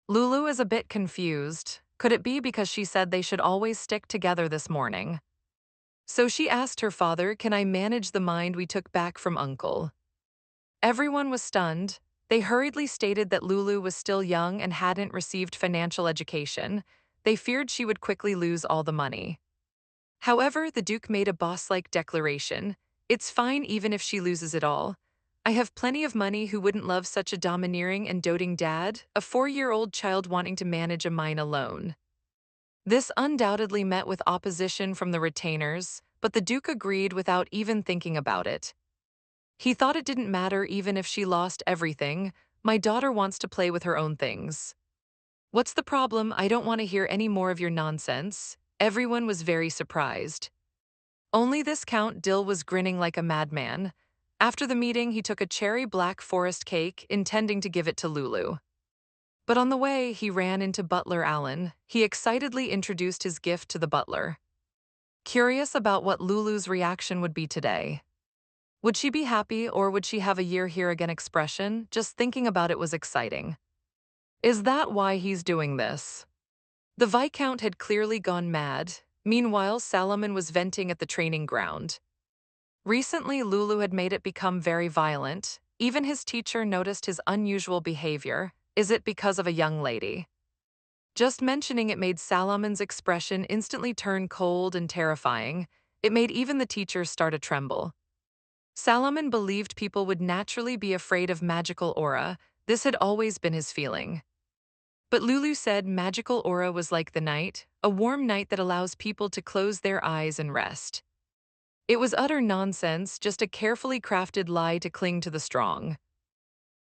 Lulu is a bit confused. Could it be because she said they should always stick together this morning? So she asked her father, "Can I manage the mind we took back from Uncle?" Everyone was stunned. They hurriedly stated that Lulu was still young and hadn't received financial education. They feared she would quickly lose all the money. However, the Duke made a boss-like declaration. "It's fine even if she loses it all. I have plenty of money. Who wouldn't love such a domineering and doting dad, a 4-year-old child wanting to manage a mine alone?" This undoubtedly met with opposition from the retainers, but the Duke agreed without even thinking about it. He thought it didn't matter even if she lost everything. "My daughter wants to play with her own things. What's the problem? I don't want to hear any more of your nonsense." Everyone was very surprised. Only this Count Dill was grinning like a madman. After the meeting, he took a cherry black forest cake, intending to give it to Lulu. But on the way, he ran into Butler Allen. He excitedly introduced his gift to the butler. Curious about what Lulu's reaction would be today. Would she be happy, or would she have a "year here again" expression? Just thinking about it was exciting. Is that why he's doing this? The Viscount had clearly gone mad. Meanwhile, Salomon was venting at the training ground. Recently, Lulu had made it become very violent. Even his teacher noticed his unusual behavior. Is it because of a young lady? Just mentioning it made Salomon's expression instantly turn cold and terrifying. It made even the teachers start to tremble. Salomon believed people would naturally be afraid of magical aura. This had always been his feeling. But Lulu said magical aura was like the night, a warm night that allows people to close their eyes and rest. It was utter nonsense, just a carefully crafted lie to cling to the strong.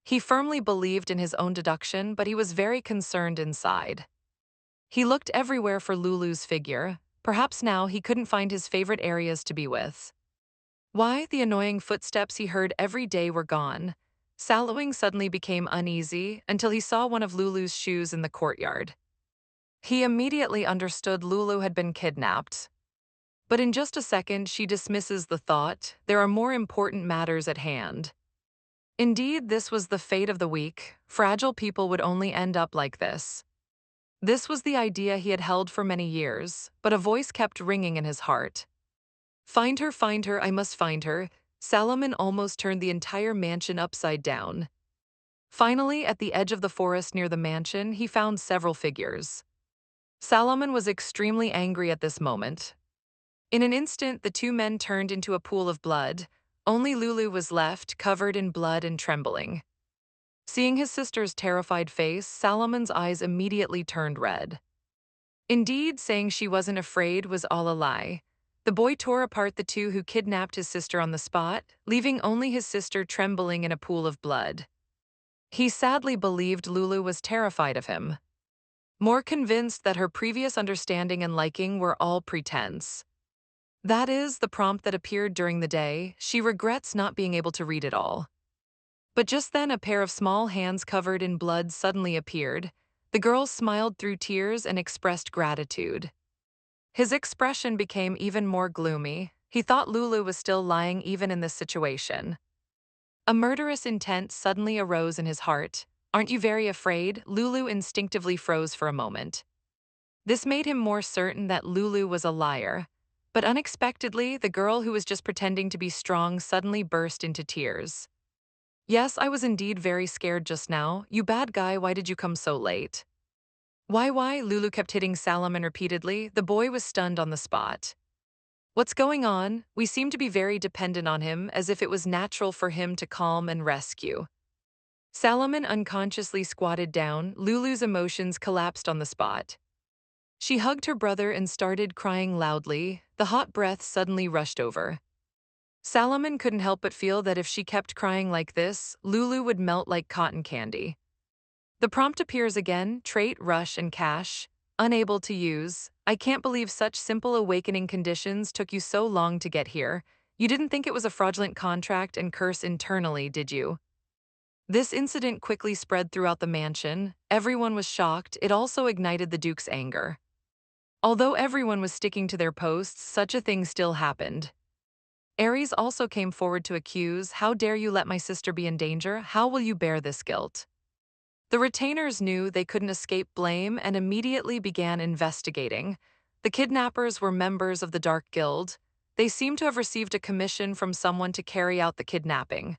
He firmly believed in his own deduction, but he was very concerned inside. He looked everywhere for Lulu's figure. Perhaps now he couldn't find his favorite areas to be with. Why the annoying footsteps he heard every day were gone. Sallowing suddenly became uneasy until he saw one of Lulu's shoes in the courtyard. He immediately understood Lulu had been kidnapped. But in just a second, she dismisses the thought. There are more important matters at hand. Indeed, this was the fate of the weak. Fragile people would only end up like this. This was the idea he had held for many years, but a voice kept ringing in his heart. Find her, I must find her." Salomon almost turned the entire mansion upside down. Finally, at the edge of the forest near the mansion, he found several figures. Salomon was extremely angry at this moment. In an instant, the two men turned into a pool of blood. Only Lulu was left, covered in blood and trembling. Seeing his sister's terrified face, Salomon's eyes immediately turned red. Indeed, saying she wasn't afraid was all a lie. The boy tore apart the two who kidnapped his sister on the spot, leaving only his sister trembling in a pool of blood. He sadly believed Lulu was terrified of him, more convinced that her previous understanding and liking were all pretense. That is, the prompt that appeared during the day. She regrets not being able to read it all. But just then a pair of small hands covered in blood suddenly appeared. The girl smiled through tears and expressed gratitude. His expression became even more gloomy. He thought Lulu was still lying even in this situation. A murderous intent suddenly arose in his heart. "Aren't you very afraid?" Lulu instinctively froze for a moment. This made him more certain that Lulu was a liar. But unexpectedly, the girl who was just pretending to be strong suddenly burst into tears. "Yes, I was indeed very scared just now. You bad guy, why did you come so late?" Why? Lulu kept hitting Salomon repeatedly. The boy was stunned on the spot. "What's going on?" "We seem to be very dependent on him, as if it was natural for him to calm and rescue." Salomon unconsciously squatted down. Lulu's emotions collapsed on the spot. She hugged her brother and started crying loudly. The hot breath suddenly rushed over. Salomon couldn't help but feel that if she kept crying like this, Lulu would melt like cotton candy. The prompt appears again: trait, rush, and cash. Unable to use. "I can't believe such simple awakening conditions took you so long to get here. You didn't think it was a fraudulent contract and curse internally, did you?" This incident quickly spread throughout the mansion. Everyone was shocked. It also ignited the Duke's anger. Although everyone was sticking to their posts, such a thing still happened. Aries also came forward to accuse, "How dare you let my sister be in danger? How will you bear this guilt?" The retainers knew they couldn't escape blame and immediately began investigating. The kidnappers were members of the Dark Guild. They seemed to have received a commission from someone to carry out the kidnapping.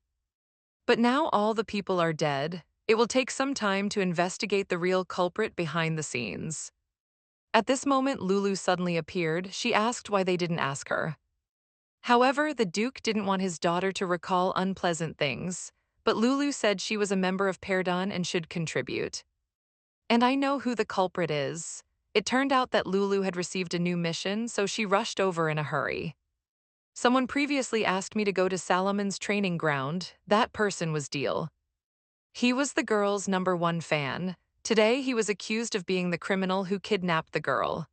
But now all the people are dead. It will take some time to investigate the real culprit behind the scenes. At this moment, Lulu suddenly appeared. She asked why they didn't ask her. However, the Duke didn't want his daughter to recall unpleasant things, but Lulu said she was a member of Perdon and should contribute. And I know who the culprit is. It turned out that Lulu had received a new mission, so she rushed over in a hurry. Someone previously asked me to go to Salomon's training ground. That person was Deal. He was the girl's #1 fan. Today, he was accused of being the criminal who kidnapped the girl.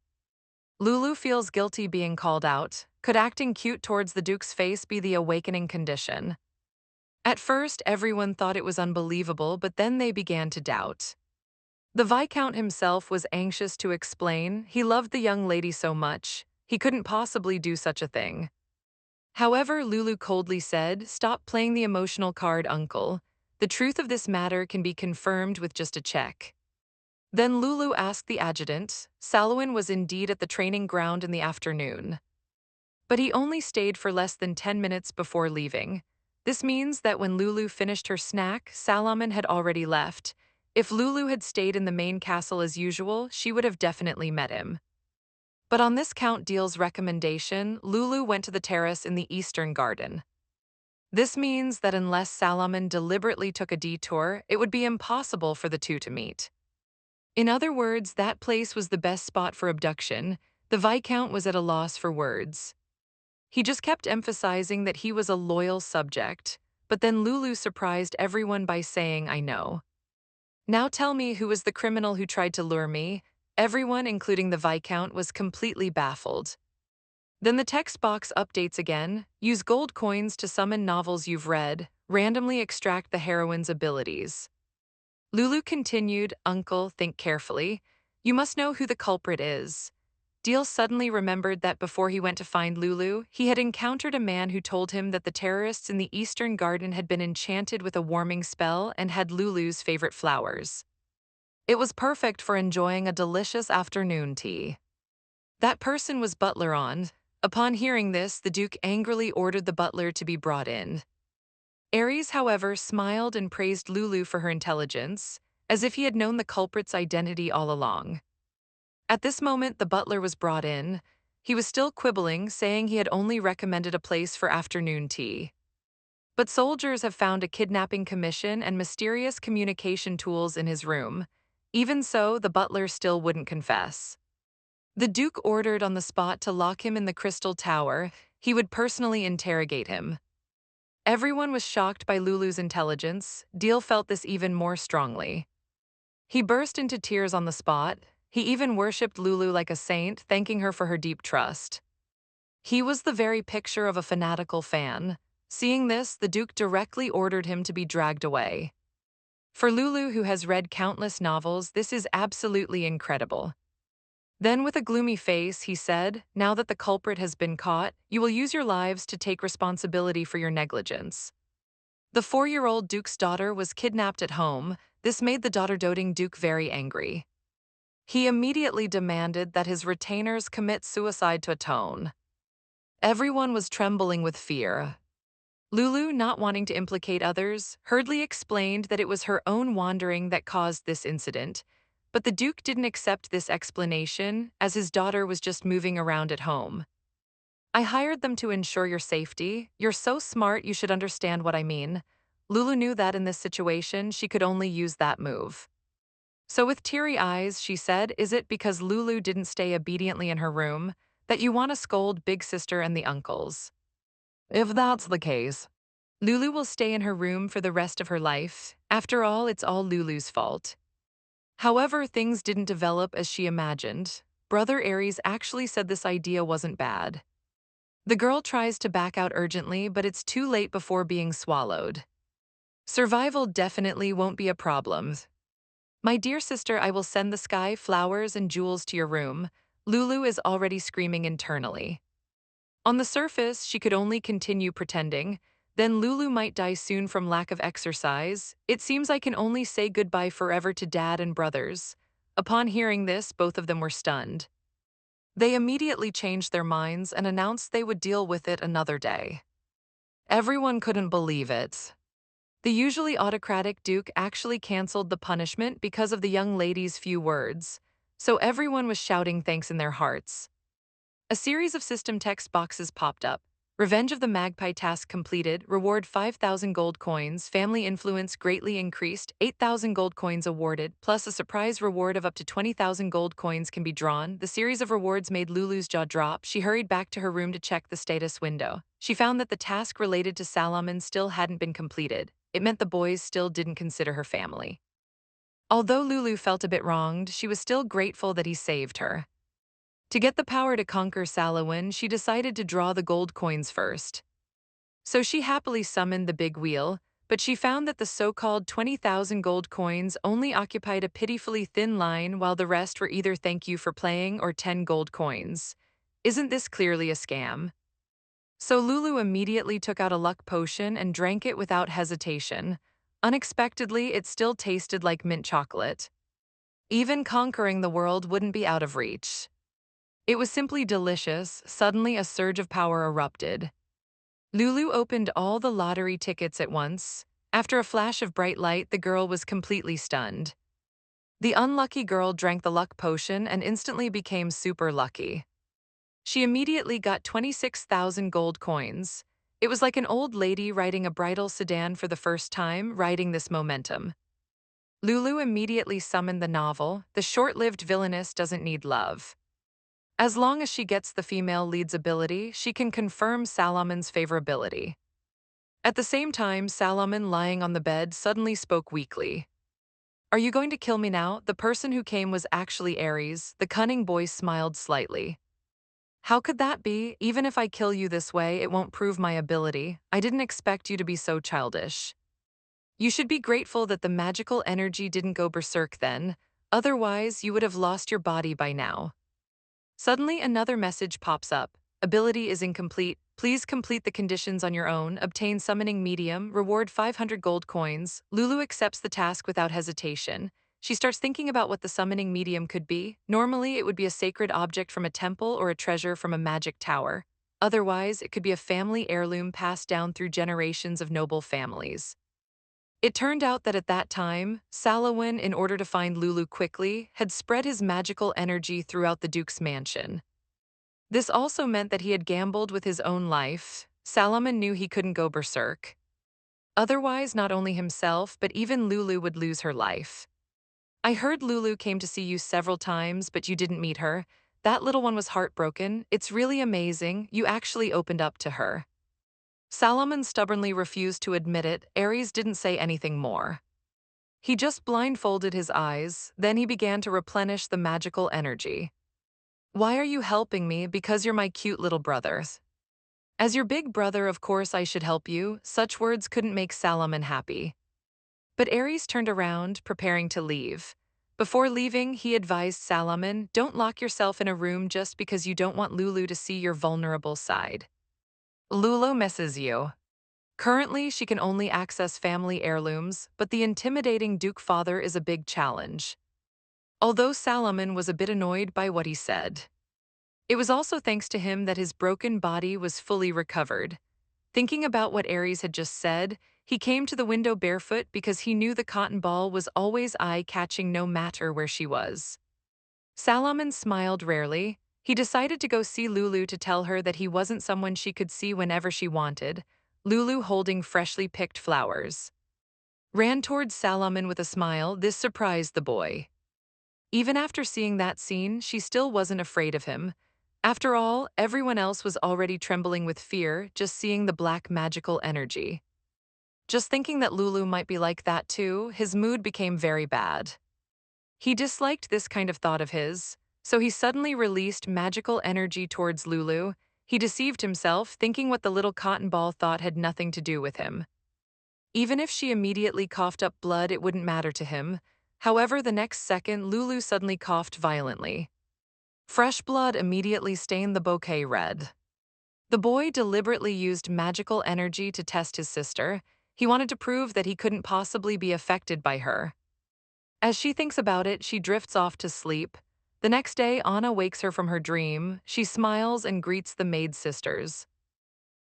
Lulu feels guilty being called out. Could acting cute towards the Duke's face be the awakening condition? At first, everyone thought it was unbelievable, but then they began to doubt. The Viscount himself was anxious to explain. He loved the young lady so much. He couldn't possibly do such a thing. However, Lulu coldly said, "Stop playing the emotional card, uncle. The truth of this matter can be confirmed with just a check." Then Lulu asked the adjutant. Salwin was indeed at the training ground in the afternoon. But he only stayed for less than 10 minutes before leaving. This means that when Lulu finished her snack, Salomon had already left. If Lulu had stayed in the main castle as usual, she would have definitely met him. But on this Count Deal's recommendation, Lulu went to the terrace in the eastern garden. This means that unless Salomon deliberately took a detour, it would be impossible for the two to meet. In other words, that place was the best spot for abduction. The Viscount was at a loss for words. He just kept emphasizing that he was a loyal subject, but then Lulu surprised everyone by saying, "I know. Now tell me who was the criminal who tried to lure me." Everyone, including the Viscount, was completely baffled. Then the text box updates again. Use gold coins to summon novels you've read. Randomly extract the heroine's abilities. Lulu continued, "Uncle, think carefully. You must know who the culprit is." Deal suddenly remembered that before he went to find Lulu, he had encountered a man who told him that the terrorists in the Eastern Garden had been enchanted with a warming spell and had Lulu's favorite flowers. It was perfect for enjoying a delicious afternoon tea. That person was Butler on. Upon hearing this, the Duke angrily ordered the butler to be brought in. Aries, however, smiled and praised Lulu for her intelligence, as if he had known the culprit's identity all along. At this moment, the butler was brought in. He was still quibbling, saying he had only recommended a place for afternoon tea. But soldiers have found a kidnapping commission and mysterious communication tools in his room. Even so, the butler still wouldn't confess. The Duke ordered on the spot to lock him in the Crystal Tower. He would personally interrogate him. Everyone was shocked by Lulu's intelligence. Deal felt this even more strongly. He burst into tears on the spot. He even worshipped Lulu like a saint, thanking her for her deep trust. He was the very picture of a fanatical fan. Seeing this, the Duke directly ordered him to be dragged away. For Lulu, who has read countless novels, this is absolutely incredible. Then with a gloomy face, he said, "Now that the culprit has been caught, you will use your lives to take responsibility for your negligence." The 4-year-old Duke's daughter was kidnapped at home. This made the daughter-doting Duke very angry. He immediately demanded that his retainers commit suicide to atone. Everyone was trembling with fear. Lulu, not wanting to implicate others, hurriedly explained that it was her own wandering that caused this incident, but the Duke didn't accept this explanation, as his daughter was just moving around at home. "I hired them to ensure your safety. You're so smart, you should understand what I mean." Lulu knew that in this situation, she could only use that move. So with teary eyes, she said, "Is it because Lulu didn't stay obediently in her room that you want to scold Big Sister and the uncles? If that's the case, Lulu will stay in her room for the rest of her life. After all, it's all Lulu's fault." However, things didn't develop as she imagined. Brother Aries actually said this idea wasn't bad. The girl tries to back out urgently, but it's too late before being swallowed. Survival definitely won't be a problem. "My dear sister, I will send the sky, flowers, and jewels to your room." Lulu is already screaming internally. On the surface, she could only continue pretending. Then Lulu might die soon from lack of exercise. It seems I can only say goodbye forever to Dad and brothers. Upon hearing this, both of them were stunned. They immediately changed their minds and announced they would deal with it another day. Everyone couldn't believe it. The usually autocratic Duke actually canceled the punishment because of the young lady's few words, so everyone was shouting thanks in their hearts. A series of system text boxes popped up. Revenge of the Magpie task completed, reward 5,000 gold coins, family influence greatly increased, 8,000 gold coins awarded, plus a surprise reward of up to 20,000 gold coins can be drawn. The series of rewards made Lulu's jaw drop. She hurried back to her room to check the status window. She found that the task related to Salomon still hadn't been completed. It meant the boys still didn't consider her family. Although Lulu felt a bit wronged, she was still grateful that he saved her. To get the power to conquer Salomon, she decided to draw the gold coins first. So she happily summoned the big wheel, but she found that the so-called 20,000 gold coins only occupied a pitifully thin line while the rest were either thank you for playing or 10 gold coins. Isn't this clearly a scam? So Lulu immediately took out a luck potion and drank it without hesitation. Unexpectedly, it still tasted like mint chocolate. Even conquering the world wouldn't be out of reach. It was simply delicious. Suddenly, a surge of power erupted. Lulu opened all the lottery tickets at once. After a flash of bright light, the girl was completely stunned. The unlucky girl drank the luck potion and instantly became super lucky. She immediately got 26,000 gold coins. It was like an old lady riding a bridal sedan for the first time, riding this momentum. Lulu immediately summoned the novel, The Short-Lived Villainess Doesn't Need Love. As long as she gets the female lead's ability, she can confirm Salomon's favorability. At the same time, Salomon, lying on the bed, suddenly spoke weakly. Are you going to kill me now? The person who came was actually Ares. The cunning boy smiled slightly. How could that be? Even if I kill you this way, it won't prove my ability. I didn't expect you to be so childish. You should be grateful that the magical energy didn't go berserk then. Otherwise, you would have lost your body by now. Suddenly, another message pops up. Ability is incomplete. Please complete the conditions on your own. Obtain summoning medium. Reward 500 gold coins. Lulu accepts the task without hesitation. She starts thinking about what the summoning medium could be. Normally, it would be a sacred object from a temple or a treasure from a magic tower. Otherwise, it could be a family heirloom passed down through generations of noble families. It turned out that at that time, Salomon, in order to find Lulu quickly, had spread his magical energy throughout the Duke's mansion. This also meant that he had gambled with his own life. Salomon knew he couldn't go berserk. Otherwise, not only himself, but even Lulu would lose her life. I heard Lulu came to see you several times, but you didn't meet her. That little one was heartbroken. It's really amazing. You actually opened up to her. Salomon stubbornly refused to admit it. Ares didn't say anything more. He just blindfolded his eyes, then he began to replenish the magical energy. Why are you helping me? Because you're my cute little brother. As your big brother, of course I should help you. Such words couldn't make Salomon happy. But Ares turned around, preparing to leave. Before leaving, he advised Salomon, don't lock yourself in a room just because you don't want Lulu to see your vulnerable side. Lulu misses you. Currently, she can only access family heirlooms, but the intimidating Duke father is a big challenge. Although Salomon was a bit annoyed by what he said. It was also thanks to him that his broken body was fully recovered. Thinking about what Ares had just said, he came to the window barefoot because he knew the cotton ball was always eye-catching no matter where she was. Salomon smiled rarely. He decided to go see Lulu to tell her that he wasn't someone she could see whenever she wanted. Lulu, holding freshly picked flowers, ran towards Salomon with a smile. This surprised the boy. Even after seeing that scene, she still wasn't afraid of him. After all, everyone else was already trembling with fear just seeing the black magical energy. Just thinking that Lulu might be like that too, his mood became very bad. He disliked this kind of thought of his, so he suddenly released magical energy towards Lulu. He deceived himself, thinking what the little cotton ball thought had nothing to do with him. Even if she immediately coughed up blood, it wouldn't matter to him. However, the next second, Lulu suddenly coughed violently. Fresh blood immediately stained the bouquet red. The boy deliberately used magical energy to test his sister. He wanted to prove that he couldn't possibly be affected by her. As she thinks about it, she drifts off to sleep. The next day, Anna wakes her from her dream. She smiles and greets the maid sisters.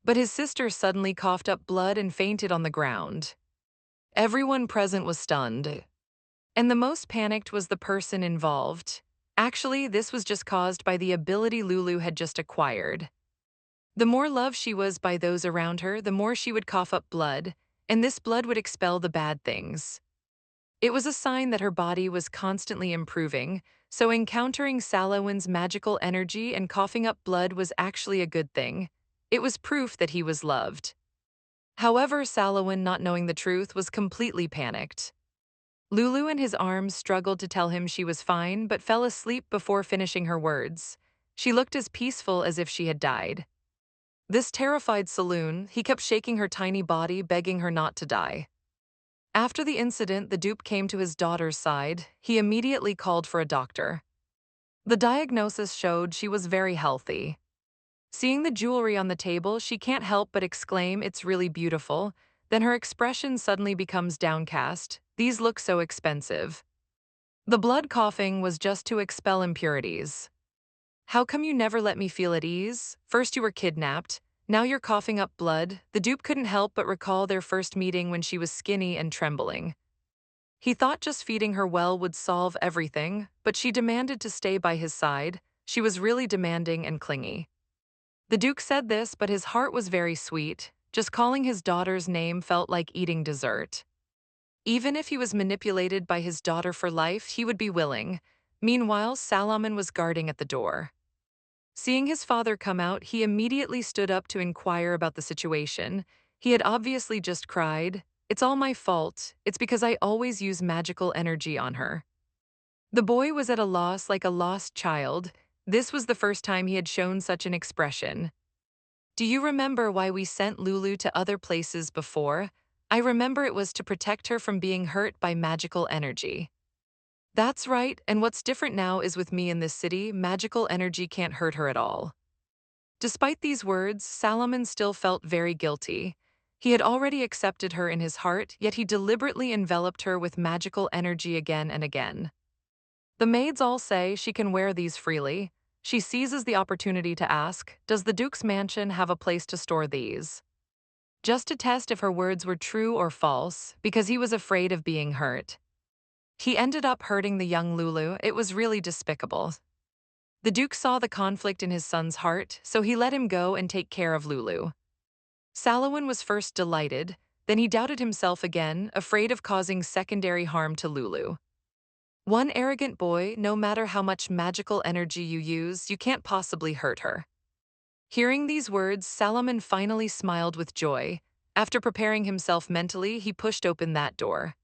But his sister suddenly coughed up blood and fainted on the ground. Everyone present was stunned. And the most panicked was the person involved. Actually, this was just caused by the ability Lulu had just acquired. The more loved she was by those around her, the more she would cough up blood, and this blood would expel the bad things. It was a sign that her body was constantly improving, so encountering Salawin's magical energy and coughing up blood was actually a good thing. It was proof that he was loved. However, Salawin, not knowing the truth, was completely panicked. Lulu in his arms struggled to tell him she was fine, but fell asleep before finishing her words. She looked as peaceful as if she had died. This terrified Saloon, he kept shaking her tiny body, begging her not to die. After the incident, the dupe came to his daughter's side. He immediately called for a doctor. The diagnosis showed she was very healthy. Seeing the jewelry on the table, she can't help but exclaim, "It's really beautiful." Then her expression suddenly becomes downcast. These look so expensive. The blood coughing was just to expel impurities. How come you never let me feel at ease? First you were kidnapped, now you're coughing up blood. The dupe couldn't help but recall their first meeting when she was skinny and trembling. He thought just feeding her well would solve everything, but she demanded to stay by his side. She was really demanding and clingy. The Duke said this, but his heart was very sweet. Just calling his daughter's name felt like eating dessert. Even if he was manipulated by his daughter for life, he would be willing. Meanwhile, Salaman was guarding at the door. Seeing his father come out, he immediately stood up to inquire about the situation. He had obviously just cried. "It's all my fault. It's because I always use magical energy on her." The boy was at a loss like a lost child. This was the first time he had shown such an expression. "Do you remember why we sent Lulu to other places before? I remember it was to protect her from being hurt by magical energy." "That's right, and what's different now is with me in this city, magical energy can't hurt her at all." Despite these words, Salomon still felt very guilty. He had already accepted her in his heart, yet he deliberately enveloped her with magical energy again and again. The maids all say she can wear these freely. She seizes the opportunity to ask, "Does the Duke's mansion have a place to store these?" Just to test if her words were true or false, because he was afraid of being hurt. He ended up hurting the young Lulu. It was really despicable. The Duke saw the conflict in his son's heart, so he let him go and take care of Lulu. Salawin was first delighted, then he doubted himself again, afraid of causing secondary harm to Lulu. One arrogant boy, no matter how much magical energy you use, you can't possibly hurt her. Hearing these words, Salomon finally smiled with joy. After preparing himself mentally, he pushed open that door.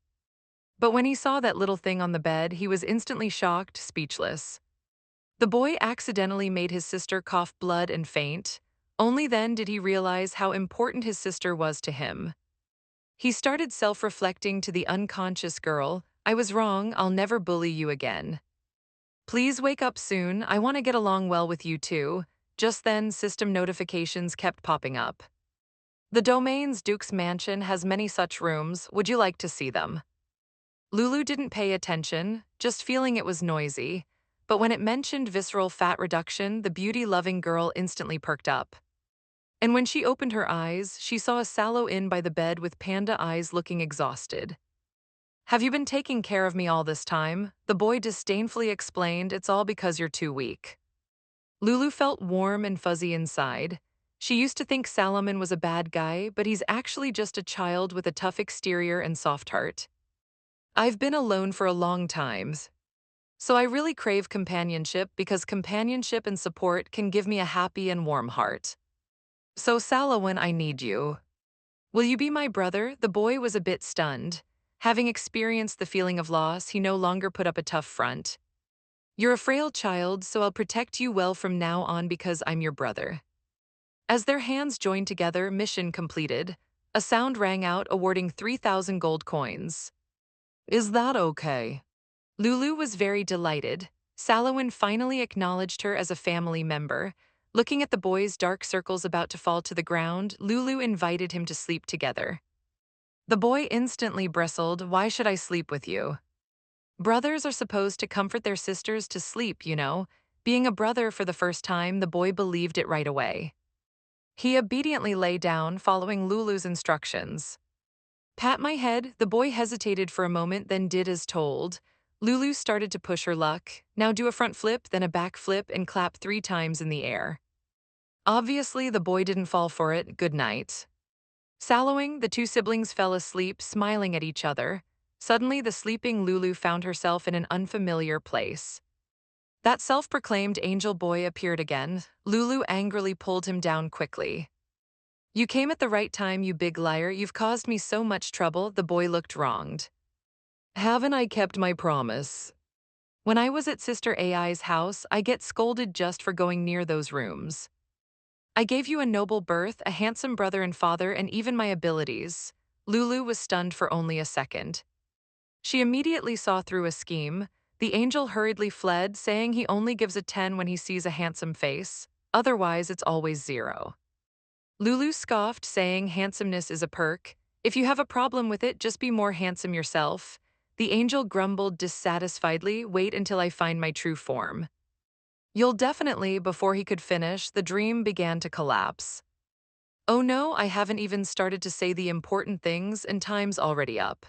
But when he saw that little thing on the bed, he was instantly shocked, speechless. The boy accidentally made his sister cough blood and faint. Only then did he realize how important his sister was to him. He started self-reflecting to the unconscious girl. "I was wrong, I'll never bully you again. Please wake up soon, I want to get along well with you too." Just then, system notifications kept popping up. "The domain's Duke's mansion has many such rooms, would you like to see them?" Lulu didn't pay attention, just feeling it was noisy. But when it mentioned visceral fat reduction, the beauty-loving girl instantly perked up. And when she opened her eyes, she saw a sallow inn by the bed with panda eyes looking exhausted. "Have you been taking care of me all this time?" The boy disdainfully explained, "It's all because you're too weak." Lulu felt warm and fuzzy inside. She used to think Salomon was a bad guy, but he's actually just a child with a tough exterior and soft heart. "I've been alone for a long time, so I really crave companionship because companionship and support can give me a happy and warm heart. So Salomon, I need you. Will you be my brother?" The boy was a bit stunned. Having experienced the feeling of loss, he no longer put up a tough front. "You're a frail child, so I'll protect you well from now on because I'm your brother." As their hands joined together, mission completed. A sound rang out, awarding 3,000 gold coins. "Is that okay?" Lulu was very delighted. Salomon finally acknowledged her as a family member. Looking at the boy's dark circles about to fall to the ground, Lulu invited him to sleep together. The boy instantly bristled, "Why should I sleep with you?" Brothers are supposed to comfort their sisters to sleep, you know. Being a brother for the first time, the boy believed it right away. He obediently lay down, following Lulu's instructions. "Pat my head." The boy hesitated for a moment, then did as told. Lulu started to push her luck. "Now do a front flip, then a back flip, and clap 3 times in the air." Obviously, the boy didn't fall for it. Good night. Sallowing, the two siblings fell asleep, smiling at each other. Suddenly, the sleeping Lulu found herself in an unfamiliar place. That self-proclaimed angel boy appeared again. Lulu angrily pulled him down quickly. "You came at the right time, you big liar. You've caused me so much trouble." The boy looked wronged. "Haven't I kept my promise? When I was at Sister AI's house, I get scolded just for going near those rooms. I gave you a noble birth, a handsome brother and father, and even my abilities." Lulu was stunned for only a second. She immediately saw through a scheme. The angel hurriedly fled, saying he only gives a 10 when he sees a handsome face. Otherwise, it's always 0. Lulu scoffed, saying handsomeness is a perk. If you have a problem with it, just be more handsome yourself. The angel grumbled dissatisfiedly, "Wait until I find my true form." "You'll definitely." Before he could finish, the dream began to collapse. "Oh no, I haven't even started to say the important things and time's already up."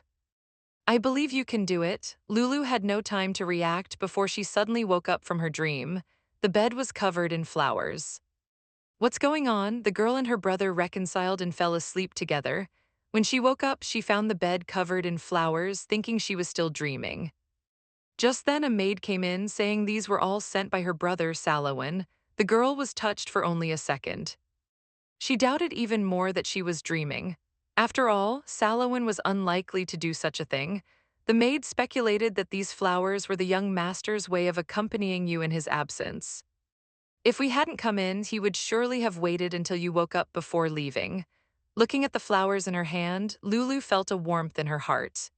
"I believe you can do it." Lulu had no time to react before she suddenly woke up from her dream. The bed was covered in flowers. "What's going on?" The girl and her brother reconciled and fell asleep together. When she woke up, she found the bed covered in flowers, thinking she was still dreaming. Just then, a maid came in, saying these were all sent by her brother, Salowin. The girl was touched for only a second. She doubted even more that she was dreaming. After all, Salowin was unlikely to do such a thing. The maid speculated that these flowers were the young master's way of accompanying you in his absence. "If we hadn't come in, he would surely have waited until you woke up before leaving." Looking at the flowers in her hand, Lulu felt a warmth in her heart.